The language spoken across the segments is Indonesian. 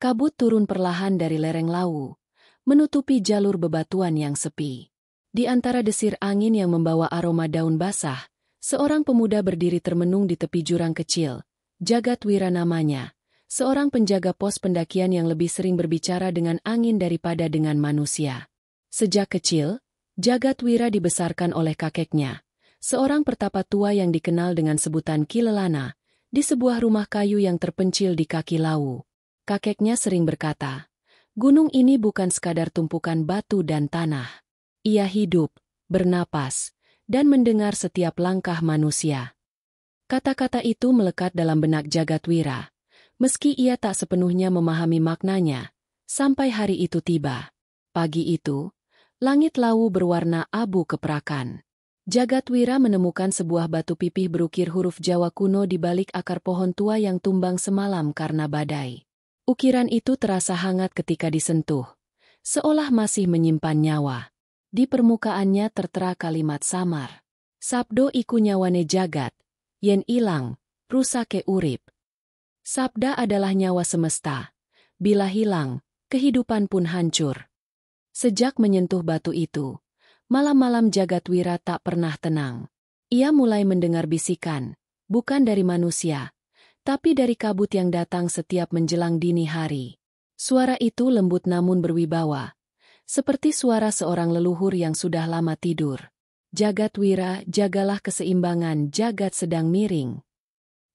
Kabut turun perlahan dari lereng Lawu, menutupi jalur bebatuan yang sepi. Di antara desir angin yang membawa aroma daun basah, seorang pemuda berdiri termenung di tepi jurang kecil. Jagatwira namanya, seorang penjaga pos pendakian yang lebih sering berbicara dengan angin daripada dengan manusia. Sejak kecil, Jagatwira dibesarkan oleh kakeknya, seorang pertapa tua yang dikenal dengan sebutan Ki Lelana, di sebuah rumah kayu yang terpencil di kaki Lawu. Kakeknya sering berkata, gunung ini bukan sekadar tumpukan batu dan tanah. Ia hidup, bernapas, dan mendengar setiap langkah manusia. Kata-kata itu melekat dalam benak Jagatwira, meski ia tak sepenuhnya memahami maknanya, sampai hari itu tiba. Pagi itu, langit Lawu berwarna abu keperakan. Jagatwira menemukan sebuah batu pipih berukir huruf Jawa kuno di balik akar pohon tua yang tumbang semalam karena badai. Ukiran itu terasa hangat ketika disentuh, seolah masih menyimpan nyawa. Di permukaannya tertera kalimat samar. Sabdo iku nyawane jagat, yen ilang, rusake urip. Sabda adalah nyawa semesta. Bila hilang, kehidupan pun hancur. Sejak menyentuh batu itu, malam-malam Jagatwira tak pernah tenang. Ia mulai mendengar bisikan, bukan dari manusia, tapi dari kabut yang datang setiap menjelang dini hari. Suara itu lembut namun berwibawa, seperti suara seorang leluhur yang sudah lama tidur. Jagatwira, jagalah keseimbangan, jagat sedang miring.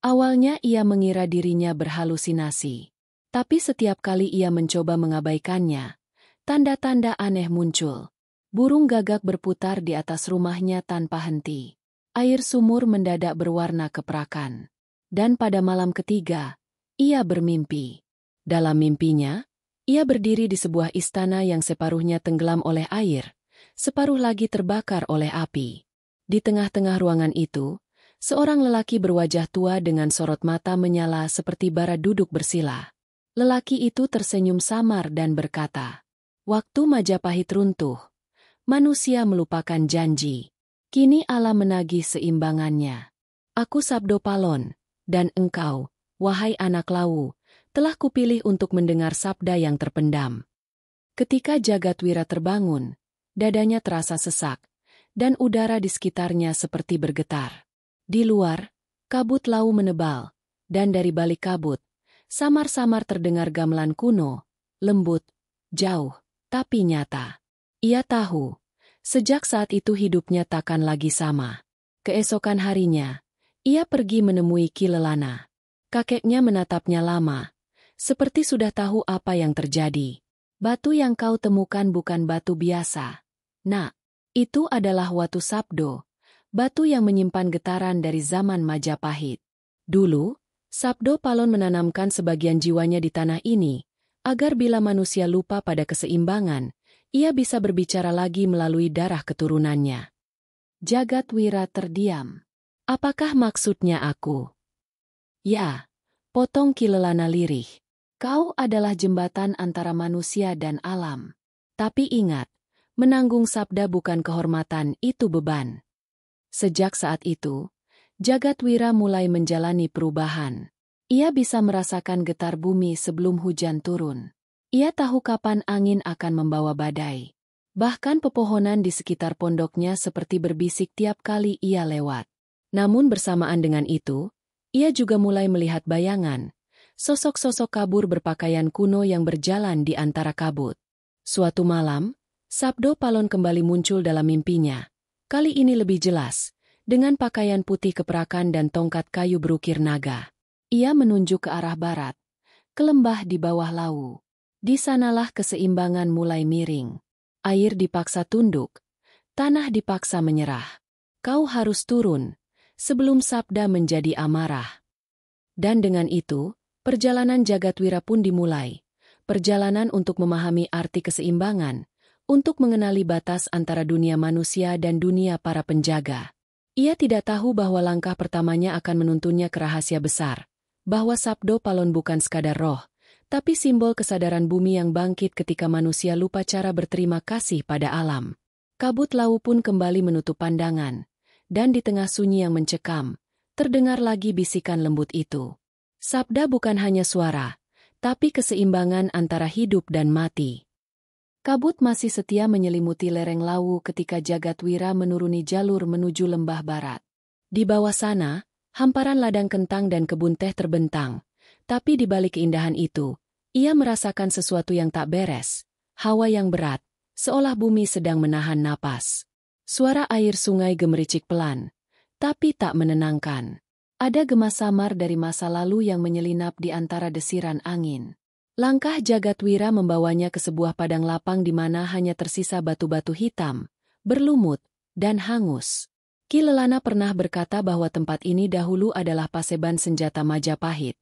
Awalnya ia mengira dirinya berhalusinasi. Tapi setiap kali ia mencoba mengabaikannya, tanda-tanda aneh muncul. Burung gagak berputar di atas rumahnya tanpa henti. Air sumur mendadak berwarna keperakan. Dan pada malam ketiga, ia bermimpi. Dalam mimpinya, ia berdiri di sebuah istana yang separuhnya tenggelam oleh air, separuh lagi terbakar oleh api. Di tengah-tengah ruangan itu, seorang lelaki berwajah tua dengan sorot mata menyala seperti bara duduk bersila. Lelaki itu tersenyum samar dan berkata, "Waktu Majapahit runtuh, manusia melupakan janji. Kini alam menagih seimbangannya. Aku Sabdo Palon, dan engkau, wahai anak Lawu, telah kupilih untuk mendengar sabda yang terpendam." Ketika Jagatwira terbangun, dadanya terasa sesak, dan udara di sekitarnya seperti bergetar. Di luar, kabut Lawu menebal, dan dari balik kabut, samar-samar terdengar gamelan kuno, lembut, jauh, tapi nyata. Ia tahu, sejak saat itu hidupnya takkan lagi sama. Keesokan harinya, ia pergi menemui Ki Lelana. Kakeknya menatapnya lama, seperti sudah tahu apa yang terjadi. "Batu yang kau temukan bukan batu biasa, Nak. Itu adalah Watu Sabdo, batu yang menyimpan getaran dari zaman Majapahit. Dulu, Sabdo Palon menanamkan sebagian jiwanya di tanah ini, agar bila manusia lupa pada keseimbangan, ia bisa berbicara lagi melalui darah keturunannya." Jagatwira terdiam. "Apakah maksudnya aku?" "Ya," potong Ki Lelana lirih. "Kau adalah jembatan antara manusia dan alam. Tapi ingat, menanggung sabda bukan kehormatan, itu beban." Sejak saat itu, Jagatwira mulai menjalani perubahan. Ia bisa merasakan getar bumi sebelum hujan turun. Ia tahu kapan angin akan membawa badai. Bahkan pepohonan di sekitar pondoknya seperti berbisik tiap kali ia lewat. Namun bersamaan dengan itu, ia juga mulai melihat bayangan, sosok-sosok kabur berpakaian kuno yang berjalan di antara kabut. Suatu malam, Sabdo Palon kembali muncul dalam mimpinya. Kali ini lebih jelas, dengan pakaian putih keperakan dan tongkat kayu berukir naga. Ia menunjuk ke arah barat, ke lembah di bawah Lawu. Di sanalah keseimbangan mulai miring. Air dipaksa tunduk, tanah dipaksa menyerah. "Kau harus turun, sebelum sabda menjadi amarah." Dan dengan itu, perjalanan Jagatwira pun dimulai. Perjalanan untuk memahami arti keseimbangan, untuk mengenali batas antara dunia manusia dan dunia para penjaga. Ia tidak tahu bahwa langkah pertamanya akan menuntunnya ke rahasia besar, bahwa Sabdo Palon bukan sekadar roh, tapi simbol kesadaran bumi yang bangkit ketika manusia lupa cara berterima kasih pada alam. Kabut Lawu pun kembali menutup pandangan, dan di tengah sunyi yang mencekam, terdengar lagi bisikan lembut itu. Sabda bukan hanya suara, tapi keseimbangan antara hidup dan mati. Kabut masih setia menyelimuti lereng Lawu ketika Jagadwira menuruni jalur menuju lembah barat. Di bawah sana, hamparan ladang kentang dan kebun teh terbentang, tapi di balik keindahan itu, ia merasakan sesuatu yang tak beres, hawa yang berat, seolah bumi sedang menahan napas. Suara air sungai gemericik pelan, tapi tak menenangkan. Ada gema samar dari masa lalu yang menyelinap di antara desiran angin. Langkah Jagadwira membawanya ke sebuah padang lapang di mana hanya tersisa batu-batu hitam, berlumut, dan hangus. Ki Lelana pernah berkata bahwa tempat ini dahulu adalah paseban senjata Majapahit,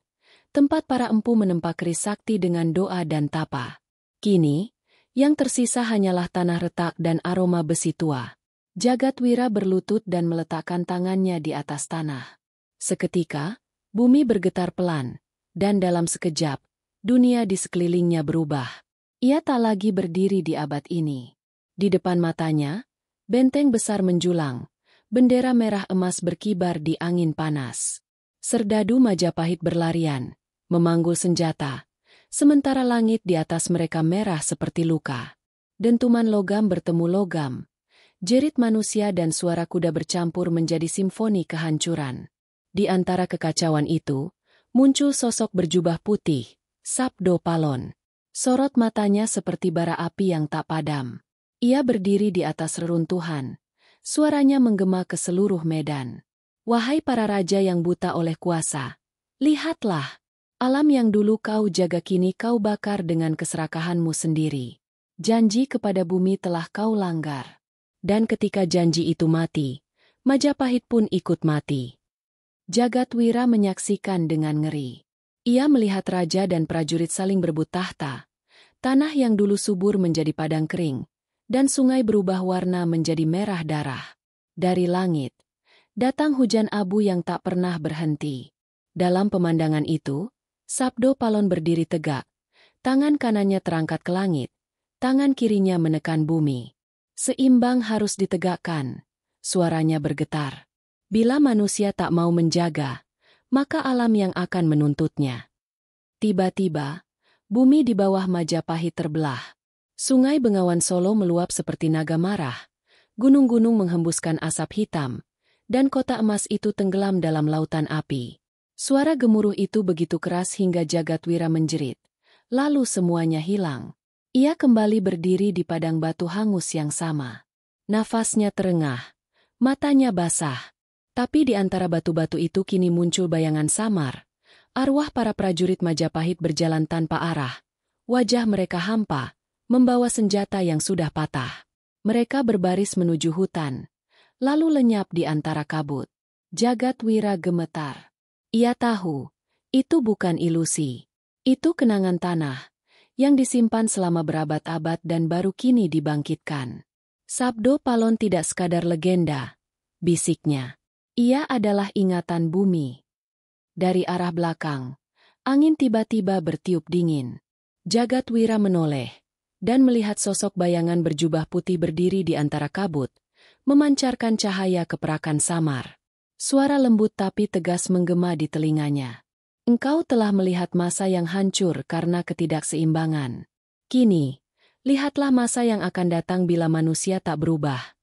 tempat para empu menempa keris sakti dengan doa dan tapa. Kini, yang tersisa hanyalah tanah retak dan aroma besi tua. Jagadwira berlutut dan meletakkan tangannya di atas tanah. Seketika, bumi bergetar pelan, dan dalam sekejap, dunia di sekelilingnya berubah. Ia tak lagi berdiri di abad ini. Di depan matanya, benteng besar menjulang, bendera merah emas berkibar di angin panas. Serdadu Majapahit berlarian, memanggul senjata, sementara langit di atas mereka merah seperti luka. Dentuman logam bertemu logam, jerit manusia dan suara kuda bercampur menjadi simfoni kehancuran. Di antara kekacauan itu, muncul sosok berjubah putih, Sabdo Palon. Sorot matanya seperti bara api yang tak padam. Ia berdiri di atas reruntuhan. Suaranya menggema ke seluruh medan. Wahai para raja yang buta oleh kuasa, lihatlah, alam yang dulu kau jaga kini kau bakar dengan keserakahanmu sendiri. Janji kepada bumi telah kau langgar. Dan ketika janji itu mati, Majapahit pun ikut mati. Jagadwira menyaksikan dengan ngeri. Ia melihat raja dan prajurit saling berebut tahta. Tanah yang dulu subur menjadi padang kering, dan sungai berubah warna menjadi merah darah. Dari langit, datang hujan abu yang tak pernah berhenti. Dalam pemandangan itu, Sabdo Palon berdiri tegak. Tangan kanannya terangkat ke langit, tangan kirinya menekan bumi. Seimbang harus ditegakkan, suaranya bergetar. Bila manusia tak mau menjaga, maka alam yang akan menuntutnya. Tiba-tiba, bumi di bawah Majapahit terbelah. Sungai Bengawan Solo meluap seperti naga marah, gunung-gunung menghembuskan asap hitam, dan kota emas itu tenggelam dalam lautan api. Suara gemuruh itu begitu keras hingga Jagadwira menjerit. Lalu semuanya hilang. Ia kembali berdiri di padang batu hangus yang sama. Nafasnya terengah, matanya basah. Tapi di antara batu-batu itu kini muncul bayangan samar. Arwah para prajurit Majapahit berjalan tanpa arah. Wajah mereka hampa, membawa senjata yang sudah patah. Mereka berbaris menuju hutan, lalu lenyap di antara kabut. Jagadwira gemetar. Ia tahu, itu bukan ilusi. Itu kenangan tanah, yang disimpan selama berabad-abad dan baru kini dibangkitkan. Sabdo Palon tidak sekadar legenda, bisiknya. Ia adalah ingatan bumi. Dari arah belakang, angin tiba-tiba bertiup dingin. Jagadwira menoleh, dan melihat sosok bayangan berjubah putih berdiri di antara kabut, memancarkan cahaya keperakan samar. Suara lembut tapi tegas menggema di telinganya. Engkau telah melihat masa yang hancur karena ketidakseimbangan. Kini, lihatlah masa yang akan datang bila manusia tak berubah.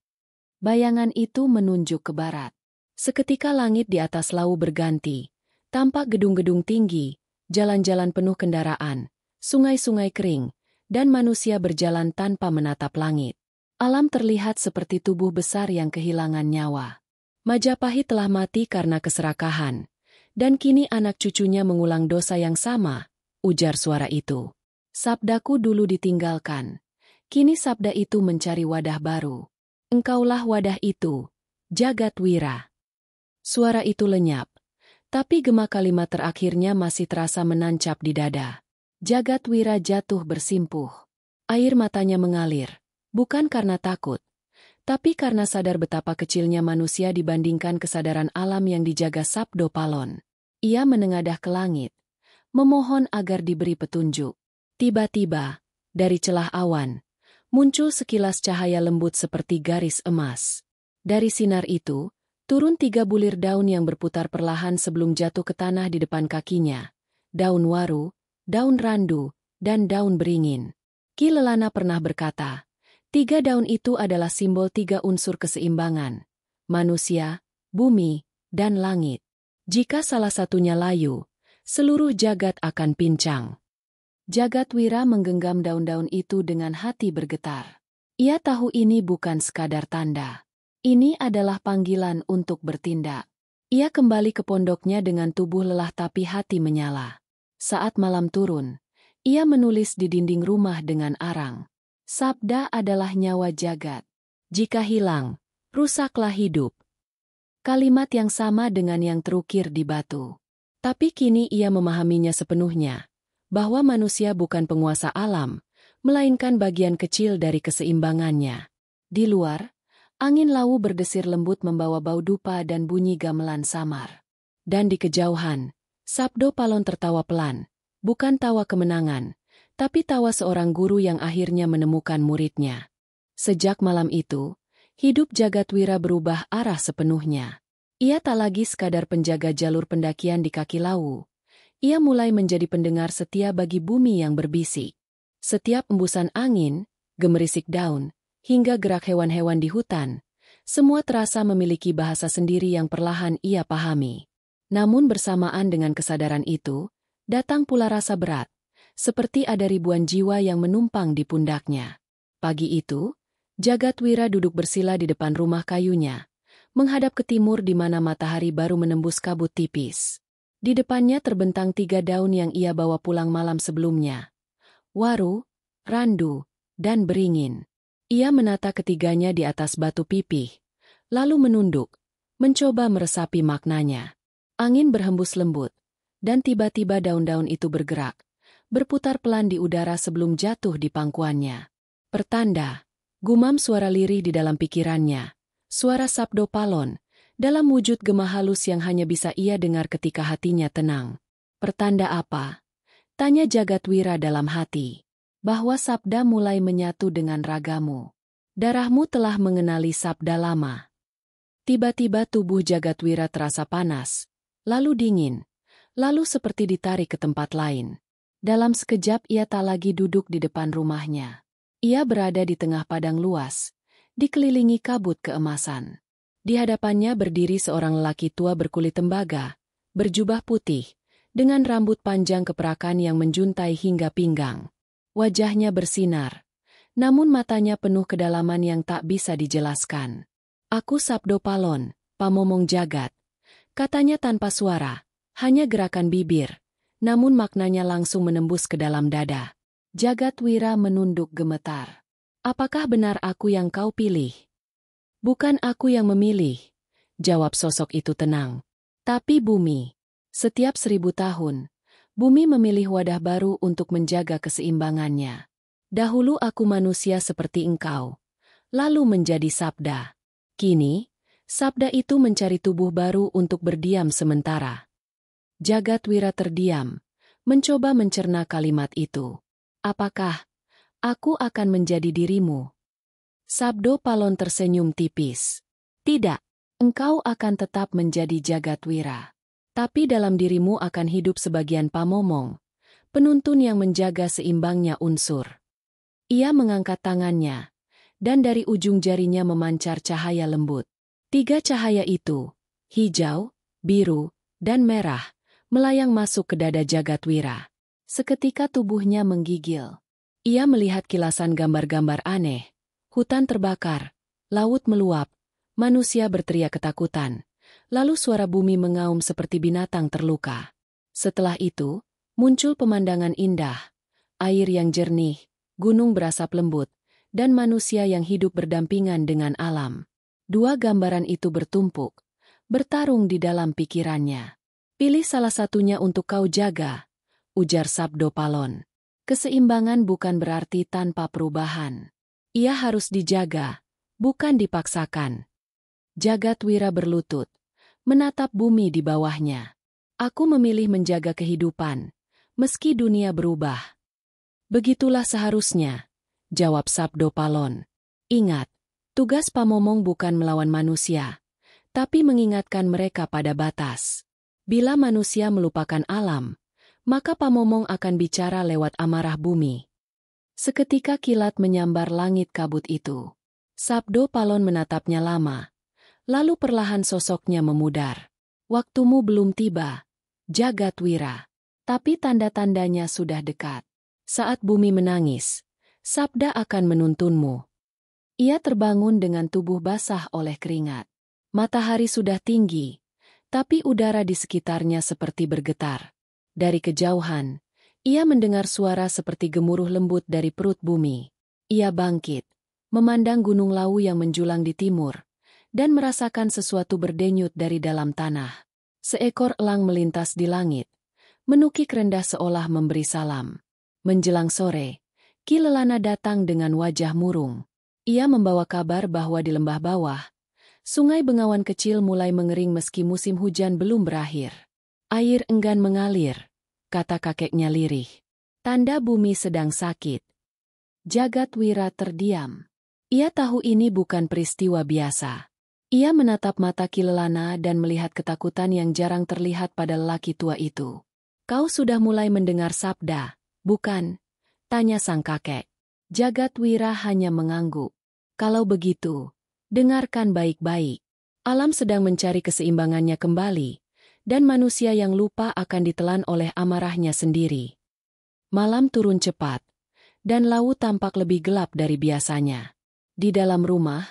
Bayangan itu menunjuk ke barat. Seketika langit di atas Lawu berganti, tampak gedung-gedung tinggi, jalan-jalan penuh kendaraan, sungai-sungai kering, dan manusia berjalan tanpa menatap langit. Alam terlihat seperti tubuh besar yang kehilangan nyawa. Majapahit telah mati karena keserakahan, dan kini anak cucunya mengulang dosa yang sama, ujar suara itu. Sabdaku dulu ditinggalkan, kini sabda itu mencari wadah baru. Engkaulah wadah itu, Jagadwira. Suara itu lenyap, tapi gema kalimat terakhirnya masih terasa menancap di dada. Jagadwira jatuh bersimpuh. Air matanya mengalir, bukan karena takut, tapi karena sadar betapa kecilnya manusia dibandingkan kesadaran alam yang dijaga Sabdo Palon. Ia menengadah ke langit, memohon agar diberi petunjuk. Tiba-tiba, dari celah awan, muncul sekilas cahaya lembut seperti garis emas. Dari sinar itu, turun 3 bulir daun yang berputar perlahan sebelum jatuh ke tanah di depan kakinya. Daun waru, daun randu, dan daun beringin. Ki Lelana pernah berkata, 3 daun itu adalah simbol 3 unsur keseimbangan, manusia, bumi, dan langit. Jika salah satunya layu, seluruh jagat akan pincang. Jagatwira menggenggam daun-daun itu dengan hati bergetar. Ia tahu ini bukan sekadar tanda. Ini adalah panggilan untuk bertindak. Ia kembali ke pondoknya dengan tubuh lelah tapi hati menyala. Saat malam turun, ia menulis di dinding rumah dengan arang. Sabda adalah nyawa jagat. Jika hilang, rusaklah hidup. Kalimat yang sama dengan yang terukir di batu. Tapi kini ia memahaminya sepenuhnya, bahwa manusia bukan penguasa alam, melainkan bagian kecil dari keseimbangannya. Di luar, angin lawu berdesir lembut membawa bau dupa dan bunyi gamelan samar. Dan di kejauhan, Sabdo Palon tertawa pelan, bukan tawa kemenangan, tapi tawa seorang guru yang akhirnya menemukan muridnya. Sejak malam itu, hidup Jagatwira berubah arah sepenuhnya. Ia tak lagi sekadar penjaga jalur pendakian di kaki lawu. Ia mulai menjadi pendengar setia bagi bumi yang berbisik. Setiap embusan angin, gemerisik daun, hingga gerak hewan-hewan di hutan, semua terasa memiliki bahasa sendiri yang perlahan ia pahami. Namun bersamaan dengan kesadaran itu, datang pula rasa berat, seperti ada ribuan jiwa yang menumpang di pundaknya. Pagi itu, Jagatwira duduk bersila di depan rumah kayunya, menghadap ke timur di mana matahari baru menembus kabut tipis. Di depannya terbentang 3 daun yang ia bawa pulang malam sebelumnya. Waru, randu, dan beringin. Ia menata ketiganya di atas batu pipih, lalu menunduk, mencoba meresapi maknanya. Angin berhembus lembut, dan tiba-tiba daun-daun itu bergerak, berputar pelan di udara sebelum jatuh di pangkuannya. Pertanda, gumam suara lirih di dalam pikirannya, suara Sabdo Palon, dalam wujud gema halus yang hanya bisa ia dengar ketika hatinya tenang. Pertanda apa? Tanya Jagatwira dalam hati. Bahwa sabda mulai menyatu dengan ragamu. Darahmu telah mengenali sabda lama. Tiba-tiba tubuh Jagatwira terasa panas, lalu dingin, lalu seperti ditarik ke tempat lain. Dalam sekejap ia tak lagi duduk di depan rumahnya. Ia berada di tengah padang luas, dikelilingi kabut keemasan. Di hadapannya berdiri seorang lelaki tua berkulit tembaga, berjubah putih, dengan rambut panjang keperakan yang menjuntai hingga pinggang. Wajahnya bersinar, namun matanya penuh kedalaman yang tak bisa dijelaskan. Aku Sabdo Palon, pamomong jagat. Katanya tanpa suara, hanya gerakan bibir, namun maknanya langsung menembus ke dalam dada. Jagatwira menunduk gemetar. Apakah benar aku yang kau pilih? Bukan aku yang memilih, jawab sosok itu tenang. Tapi bumi. Setiap 1000 tahun, bumi memilih wadah baru untuk menjaga keseimbangannya. Dahulu aku manusia seperti engkau, lalu menjadi sabda. Kini, sabda itu mencari tubuh baru untuk berdiam sementara. Jagatwira terdiam, mencoba mencerna kalimat itu. Apakah aku akan menjadi dirimu? Sabdo Palon tersenyum tipis. Tidak, engkau akan tetap menjadi Jagatwira. Tapi dalam dirimu akan hidup sebagian pamomong, penuntun yang menjaga seimbangnya unsur. Ia mengangkat tangannya, dan dari ujung jarinya memancar cahaya lembut. 3 cahaya itu, hijau, biru, dan merah, melayang masuk ke dada Jagatwira. Seketika tubuhnya menggigil. Ia melihat kilasan gambar-gambar aneh, hutan terbakar, laut meluap, manusia berteriak ketakutan. Lalu suara bumi mengaum seperti binatang terluka. Setelah itu, muncul pemandangan indah, air yang jernih, gunung berasap lembut, dan manusia yang hidup berdampingan dengan alam. 2 gambaran itu bertumpuk, bertarung di dalam pikirannya. Pilih salah satunya untuk kau jaga, ujar Sabdo Palon. Keseimbangan bukan berarti tanpa perubahan. Ia harus dijaga, bukan dipaksakan. Jagatwira berlutut, menatap bumi di bawahnya. Aku memilih menjaga kehidupan, meski dunia berubah. Begitulah seharusnya, jawab Sabdo Palon. Ingat, tugas pamomong bukan melawan manusia, tapi mengingatkan mereka pada batas. Bila manusia melupakan alam, maka Pamomong akan bicara lewat amarah bumi. Seketika kilat menyambar langit kabut itu. Sabdo Palon menatapnya lama. Lalu perlahan sosoknya memudar. Waktumu belum tiba, Jagatwira. Tapi tanda-tandanya sudah dekat. Saat bumi menangis, sabda akan menuntunmu. Ia terbangun dengan tubuh basah oleh keringat. Matahari sudah tinggi, tapi udara di sekitarnya seperti bergetar. Dari kejauhan, ia mendengar suara seperti gemuruh lembut dari perut bumi. Ia bangkit, memandang Gunung Lawu yang menjulang di timur, dan merasakan sesuatu berdenyut dari dalam tanah. Seekor elang melintas di langit, menukik rendah seolah memberi salam. Menjelang sore, Ki Lelana datang dengan wajah murung. Ia membawa kabar bahwa di lembah bawah, Sungai Bengawan Kecil mulai mengering meski musim hujan belum berakhir. Air enggan mengalir, kata kakeknya lirih. Tanda bumi sedang sakit. Jagatwira terdiam. Ia tahu ini bukan peristiwa biasa. Ia menatap mata Ki Lelana dan melihat ketakutan yang jarang terlihat pada lelaki tua itu. Kau sudah mulai mendengar sabda, bukan? Tanya sang kakek. Jagatwira hanya mengangguk. Kalau begitu, dengarkan baik-baik. Alam sedang mencari keseimbangannya kembali, dan manusia yang lupa akan ditelan oleh amarahnya sendiri. Malam turun cepat, dan laut tampak lebih gelap dari biasanya. Di dalam rumah,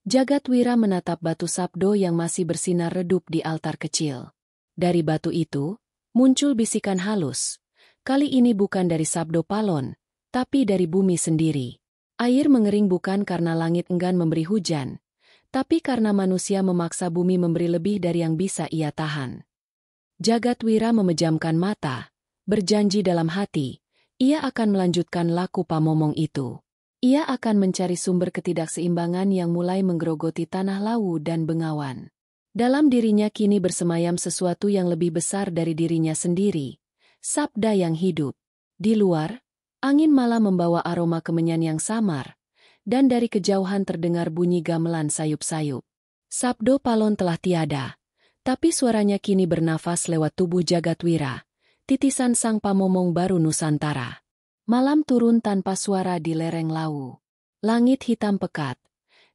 Jagatwira menatap batu sabdo yang masih bersinar redup di altar kecil. Dari batu itu, muncul bisikan halus. Kali ini bukan dari Sabdo Palon, tapi dari bumi sendiri. Air mengering bukan karena langit enggan memberi hujan, tapi karena manusia memaksa bumi memberi lebih dari yang bisa ia tahan. Jagatwira memejamkan mata, berjanji dalam hati, ia akan melanjutkan laku Pamomong itu. Ia akan mencari sumber ketidakseimbangan yang mulai menggerogoti tanah Lawu dan Bengawan. Dalam dirinya kini bersemayam sesuatu yang lebih besar dari dirinya sendiri, sabda yang hidup. Di luar, angin malam membawa aroma kemenyan yang samar, dan dari kejauhan terdengar bunyi gamelan sayup-sayup. Sabdo Palon telah tiada, tapi suaranya kini bernafas lewat tubuh Jagatwira, titisan sang Pamomong baru Nusantara. Malam turun tanpa suara di lereng Lawu. Langit hitam pekat,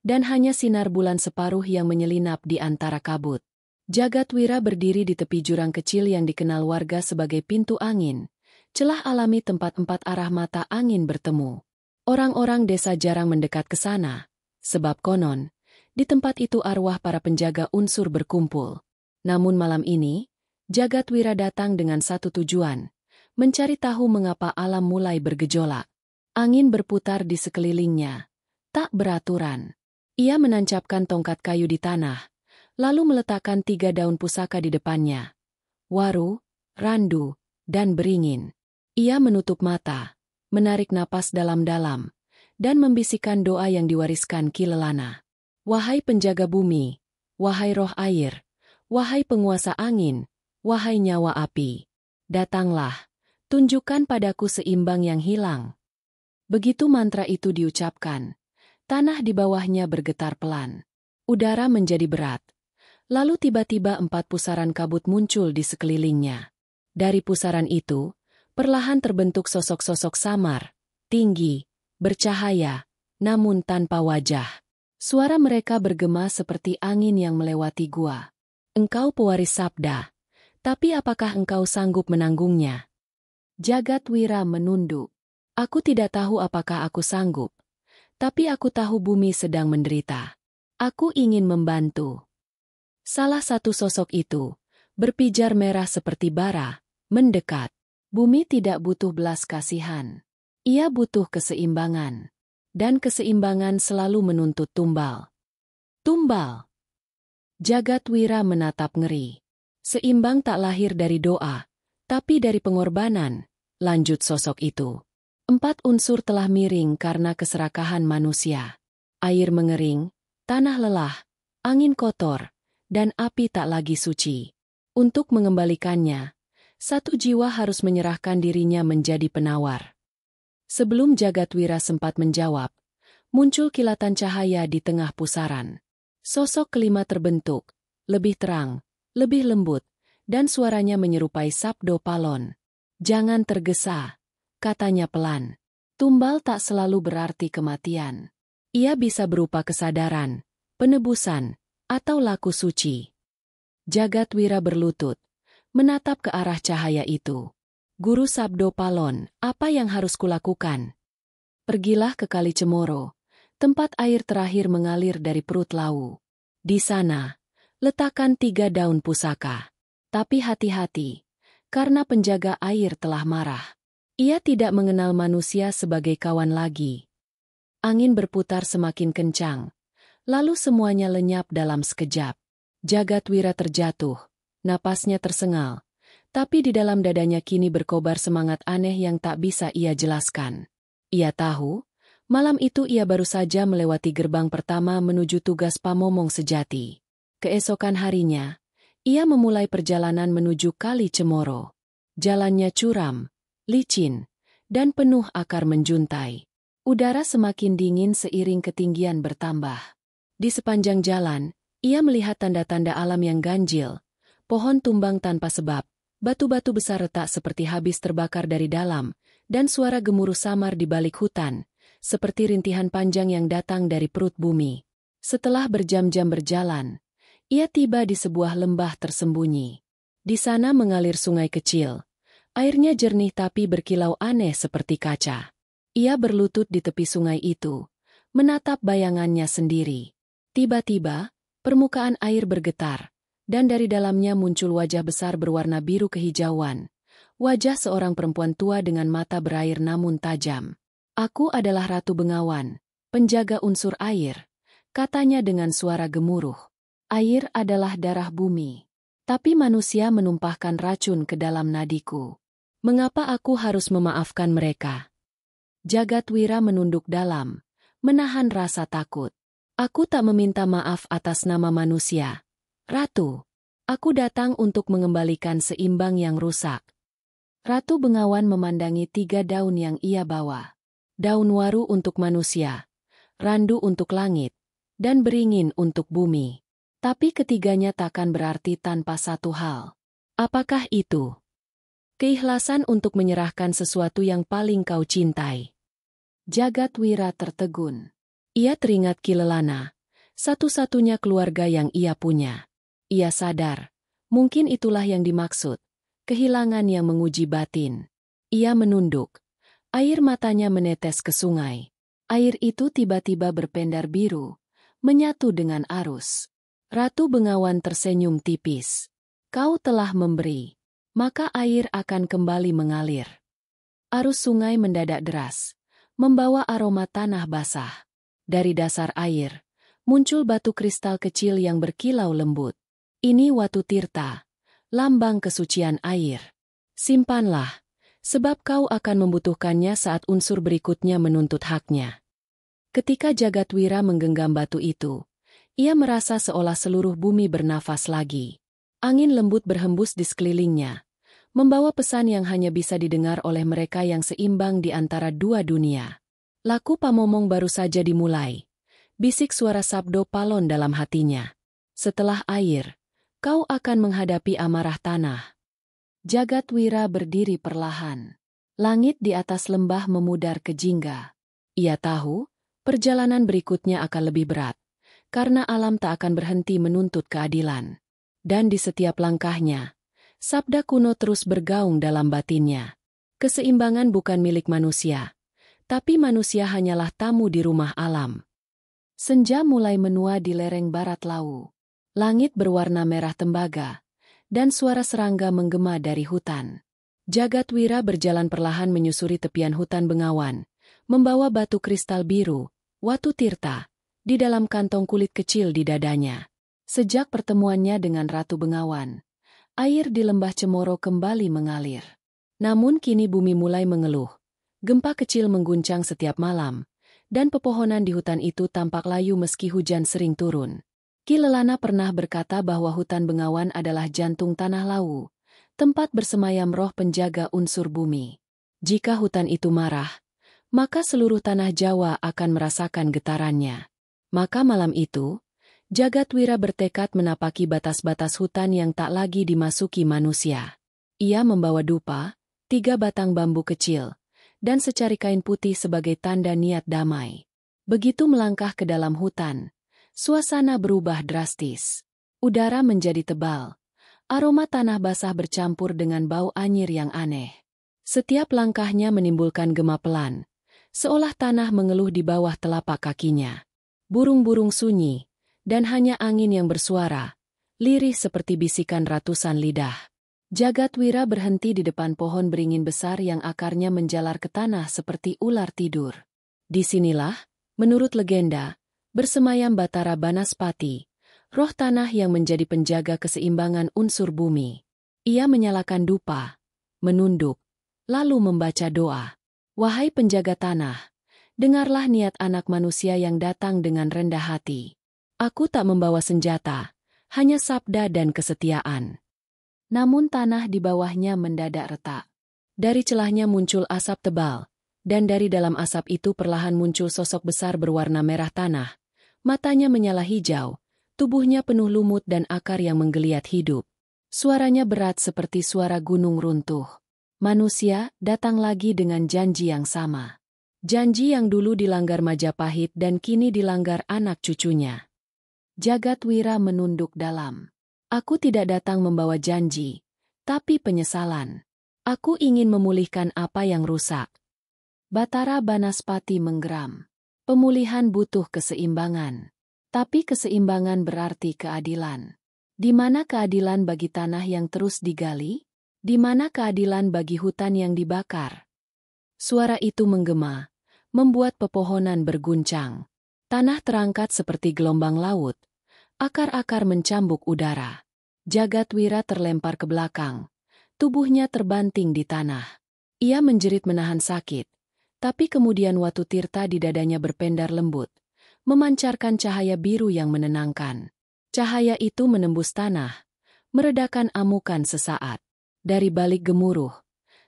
dan hanya sinar bulan separuh yang menyelinap di antara kabut. Jagatwira berdiri di tepi jurang kecil yang dikenal warga sebagai pintu angin, celah alami tempat empat arah mata angin bertemu. Orang-orang desa jarang mendekat ke sana, sebab konon, di tempat itu arwah para penjaga unsur berkumpul. Namun malam ini, Jagatwira datang dengan satu tujuan, mencari tahu mengapa alam mulai bergejolak. Angin berputar di sekelilingnya, tak beraturan. Ia menancapkan tongkat kayu di tanah, lalu meletakkan 3 daun pusaka di depannya. Waru, randu, dan beringin. Ia menutup mata, menarik napas dalam-dalam, dan membisikkan doa yang diwariskan Ki Lelana. Wahai penjaga bumi, wahai roh air, wahai penguasa angin, wahai nyawa api, datanglah, tunjukkan padaku seimbang yang hilang. Begitu mantra itu diucapkan, tanah di bawahnya bergetar pelan. Udara menjadi berat. Lalu tiba-tiba 4 pusaran kabut muncul di sekelilingnya. Dari pusaran itu, perlahan terbentuk sosok-sosok samar, tinggi, bercahaya, namun tanpa wajah. Suara mereka bergema seperti angin yang melewati gua. Engkau pewaris sabda, tapi apakah engkau sanggup menanggungnya? Jagatwira menunduk. Aku tidak tahu apakah aku sanggup, tapi aku tahu bumi sedang menderita. Aku ingin membantu. Salah satu sosok itu, berpijar merah seperti bara, mendekat. Bumi tidak butuh belas kasihan. Ia butuh keseimbangan. Dan keseimbangan selalu menuntut tumbal. Tumbal. Jagatwira menatap ngeri. Seimbang tak lahir dari doa, tapi dari pengorbanan, lanjut sosok itu. 4 unsur telah miring karena keserakahan manusia. Air mengering, tanah lelah, angin kotor, dan api tak lagi suci. Untuk mengembalikannya, satu jiwa harus menyerahkan dirinya menjadi penawar. Sebelum Jagatwira sempat menjawab, muncul kilatan cahaya di tengah pusaran. Sosok kelima terbentuk, lebih terang, lebih lembut, dan suaranya menyerupai Sabdo Palon. Jangan tergesa, katanya pelan. Tumbal tak selalu berarti kematian. Ia bisa berupa kesadaran, penebusan, atau laku suci. Jagatwira berlutut, menatap ke arah cahaya itu. Guru Sabdo Palon, apa yang harus kulakukan? Pergilah ke Kali Cemoro, tempat air terakhir mengalir dari perut Lawu. Di sana, letakkan 3 daun pusaka. Tapi hati-hati, karena penjaga air telah marah. Ia tidak mengenal manusia sebagai kawan lagi. Angin berputar semakin kencang, lalu semuanya lenyap dalam sekejap. Jagatwira terjatuh, napasnya tersengal, tapi di dalam dadanya kini berkobar semangat aneh yang tak bisa ia jelaskan. Ia tahu, malam itu ia baru saja melewati gerbang pertama menuju tugas pamomong sejati. Keesokan harinya, ia memulai perjalanan menuju Kali Cemoro. Jalannya curam, licin, dan penuh akar menjuntai. Udara semakin dingin seiring ketinggian bertambah. Di sepanjang jalan, ia melihat tanda-tanda alam yang ganjil, pohon tumbang tanpa sebab, batu-batu besar retak seperti habis terbakar dari dalam, dan suara gemuruh samar di balik hutan, seperti rintihan panjang yang datang dari perut bumi. Setelah berjam-jam berjalan, ia tiba di sebuah lembah tersembunyi. Di sana mengalir sungai kecil. Airnya jernih tapi berkilau aneh seperti kaca. Ia berlutut di tepi sungai itu, menatap bayangannya sendiri. Tiba-tiba, permukaan air bergetar, dan dari dalamnya muncul wajah besar berwarna biru kehijauan. Wajah seorang perempuan tua dengan mata berair namun tajam. Aku adalah Ratu Bengawan, penjaga unsur air, katanya dengan suara gemuruh. Air adalah darah bumi. Tapi manusia menumpahkan racun ke dalam nadiku. Mengapa aku harus memaafkan mereka? Jagatwira menunduk dalam, menahan rasa takut. Aku tak meminta maaf atas nama manusia. Ratu, aku datang untuk mengembalikan seimbang yang rusak. Ratu Bengawan memandangi 3 daun yang ia bawa. Daun waru untuk manusia, randu untuk langit, dan beringin untuk bumi. Tapi ketiganya takkan berarti tanpa satu hal. Apakah itu? Keikhlasan untuk menyerahkan sesuatu yang paling kau cintai. Jagatwira tertegun. Ia teringat Ki Lelana, satu-satunya keluarga yang ia punya. Ia sadar, mungkin itulah yang dimaksud, kehilangan yang menguji batin. Ia menunduk. Air matanya menetes ke sungai. Air itu tiba-tiba berpendar biru, menyatu dengan arus. Ratu Bengawan tersenyum tipis. Kau telah memberi, maka air akan kembali mengalir. Arus sungai mendadak deras, membawa aroma tanah basah. Dari dasar air, muncul batu kristal kecil yang berkilau lembut. Ini Watu Tirta, lambang kesucian air. Simpanlah, sebab kau akan membutuhkannya saat unsur berikutnya menuntut haknya. Ketika Jagatwira menggenggam batu itu, ia merasa seolah seluruh bumi bernafas lagi. Angin lembut berhembus di sekelilingnya, membawa pesan yang hanya bisa didengar oleh mereka yang seimbang di antara 2 dunia. Laku pamomong baru saja dimulai. Bisik suara Sabdo Palon dalam hatinya. Setelah air, kau akan menghadapi amarah tanah. Jagatwira berdiri perlahan. Langit di atas lembah memudar ke jingga. Ia tahu, perjalanan berikutnya akan lebih berat, karena alam tak akan berhenti menuntut keadilan. Dan di setiap langkahnya, sabda kuno terus bergaung dalam batinnya. Keseimbangan bukan milik manusia, tapi manusia hanyalah tamu di rumah alam. Senja mulai menua di lereng barat Lawu. Langit berwarna merah tembaga, dan suara serangga menggema dari hutan. Jagatwira berjalan perlahan menyusuri tepian hutan Bengawan, membawa batu kristal biru, Watu Tirta, di dalam kantong kulit kecil di dadanya. Sejak pertemuannya dengan Ratu Bengawan, air di lembah Cemoro kembali mengalir. Namun kini bumi mulai mengeluh. Gempa kecil mengguncang setiap malam, dan pepohonan di hutan itu tampak layu meski hujan sering turun. Ki Lelana pernah berkata bahwa hutan Bengawan adalah jantung tanah Lawu, tempat bersemayam roh penjaga unsur bumi. Jika hutan itu marah, maka seluruh tanah Jawa akan merasakan getarannya. Maka malam itu, Jagatwira bertekad menapaki batas-batas hutan yang tak lagi dimasuki manusia. Ia membawa dupa, 3 batang bambu kecil, dan secari kain putih sebagai tanda niat damai. Begitu melangkah ke dalam hutan, suasana berubah drastis. Udara menjadi tebal. Aroma tanah basah bercampur dengan bau anyir yang aneh. Setiap langkahnya menimbulkan gema pelan, seolah tanah mengeluh di bawah telapak kakinya. Burung-burung sunyi, dan hanya angin yang bersuara, lirih seperti bisikan ratusan lidah. Jagadwira berhenti di depan pohon beringin besar yang akarnya menjalar ke tanah seperti ular tidur. Disinilah, menurut legenda, bersemayam Batara Banaspati, roh tanah yang menjadi penjaga keseimbangan unsur bumi. Ia menyalakan dupa, menunduk, lalu membaca doa. Wahai penjaga tanah, dengarlah niat anak manusia yang datang dengan rendah hati. Aku tak membawa senjata, hanya sabda dan kesetiaan. Namun tanah di bawahnya mendadak retak. Dari celahnya muncul asap tebal, dan dari dalam asap itu perlahan muncul sosok besar berwarna merah tanah. Matanya menyala hijau, tubuhnya penuh lumut dan akar yang menggeliat hidup. Suaranya berat seperti suara gunung runtuh. Manusia datang lagi dengan janji yang sama. Janji yang dulu dilanggar Majapahit dan kini dilanggar anak cucunya. Jagadwira menunduk dalam. Aku tidak datang membawa janji, tapi penyesalan. Aku ingin memulihkan apa yang rusak. Batara Banaspati menggeram. Pemulihan butuh keseimbangan. Tapi keseimbangan berarti keadilan. Di mana keadilan bagi tanah yang terus digali? Di mana keadilan bagi hutan yang dibakar? Suara itu menggema, membuat pepohonan berguncang. Tanah terangkat seperti gelombang laut. Akar-akar mencambuk udara. Jagadwira terlempar ke belakang. Tubuhnya terbanting di tanah. Ia menjerit menahan sakit. Tapi kemudian Watu Tirta di dadanya berpendar lembut, memancarkan cahaya biru yang menenangkan. Cahaya itu menembus tanah, meredakan amukan sesaat. Dari balik gemuruh,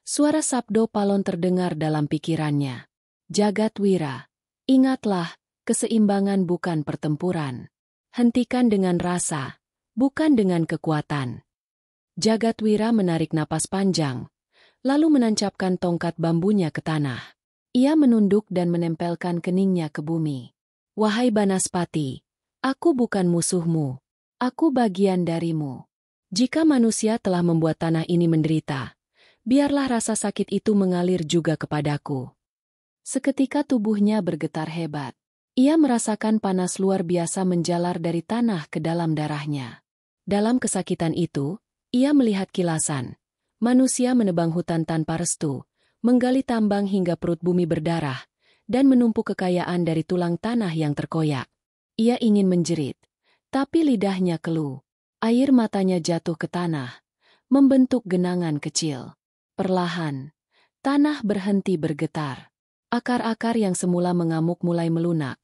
suara sabdo palon terdengar dalam pikirannya. Jagadwira, ingatlah, keseimbangan bukan pertempuran. Hentikan dengan rasa, bukan dengan kekuatan. Jagadwira menarik napas panjang, lalu menancapkan tongkat bambunya ke tanah. Ia menunduk dan menempelkan keningnya ke bumi. Wahai Banaspati, aku bukan musuhmu. Aku bagian darimu. Jika manusia telah membuat tanah ini menderita, biarlah rasa sakit itu mengalir juga kepadaku. Seketika tubuhnya bergetar hebat. Ia merasakan panas luar biasa menjalar dari tanah ke dalam darahnya. Dalam kesakitan itu, ia melihat kilasan. Manusia menebang hutan tanpa restu, menggali tambang hingga perut bumi berdarah, dan menumpuk kekayaan dari tulang tanah yang terkoyak. Ia ingin menjerit, tapi lidahnya keluh. Air matanya jatuh ke tanah, membentuk genangan kecil. Perlahan, tanah berhenti bergetar. Akar-akar yang semula mengamuk mulai melunak,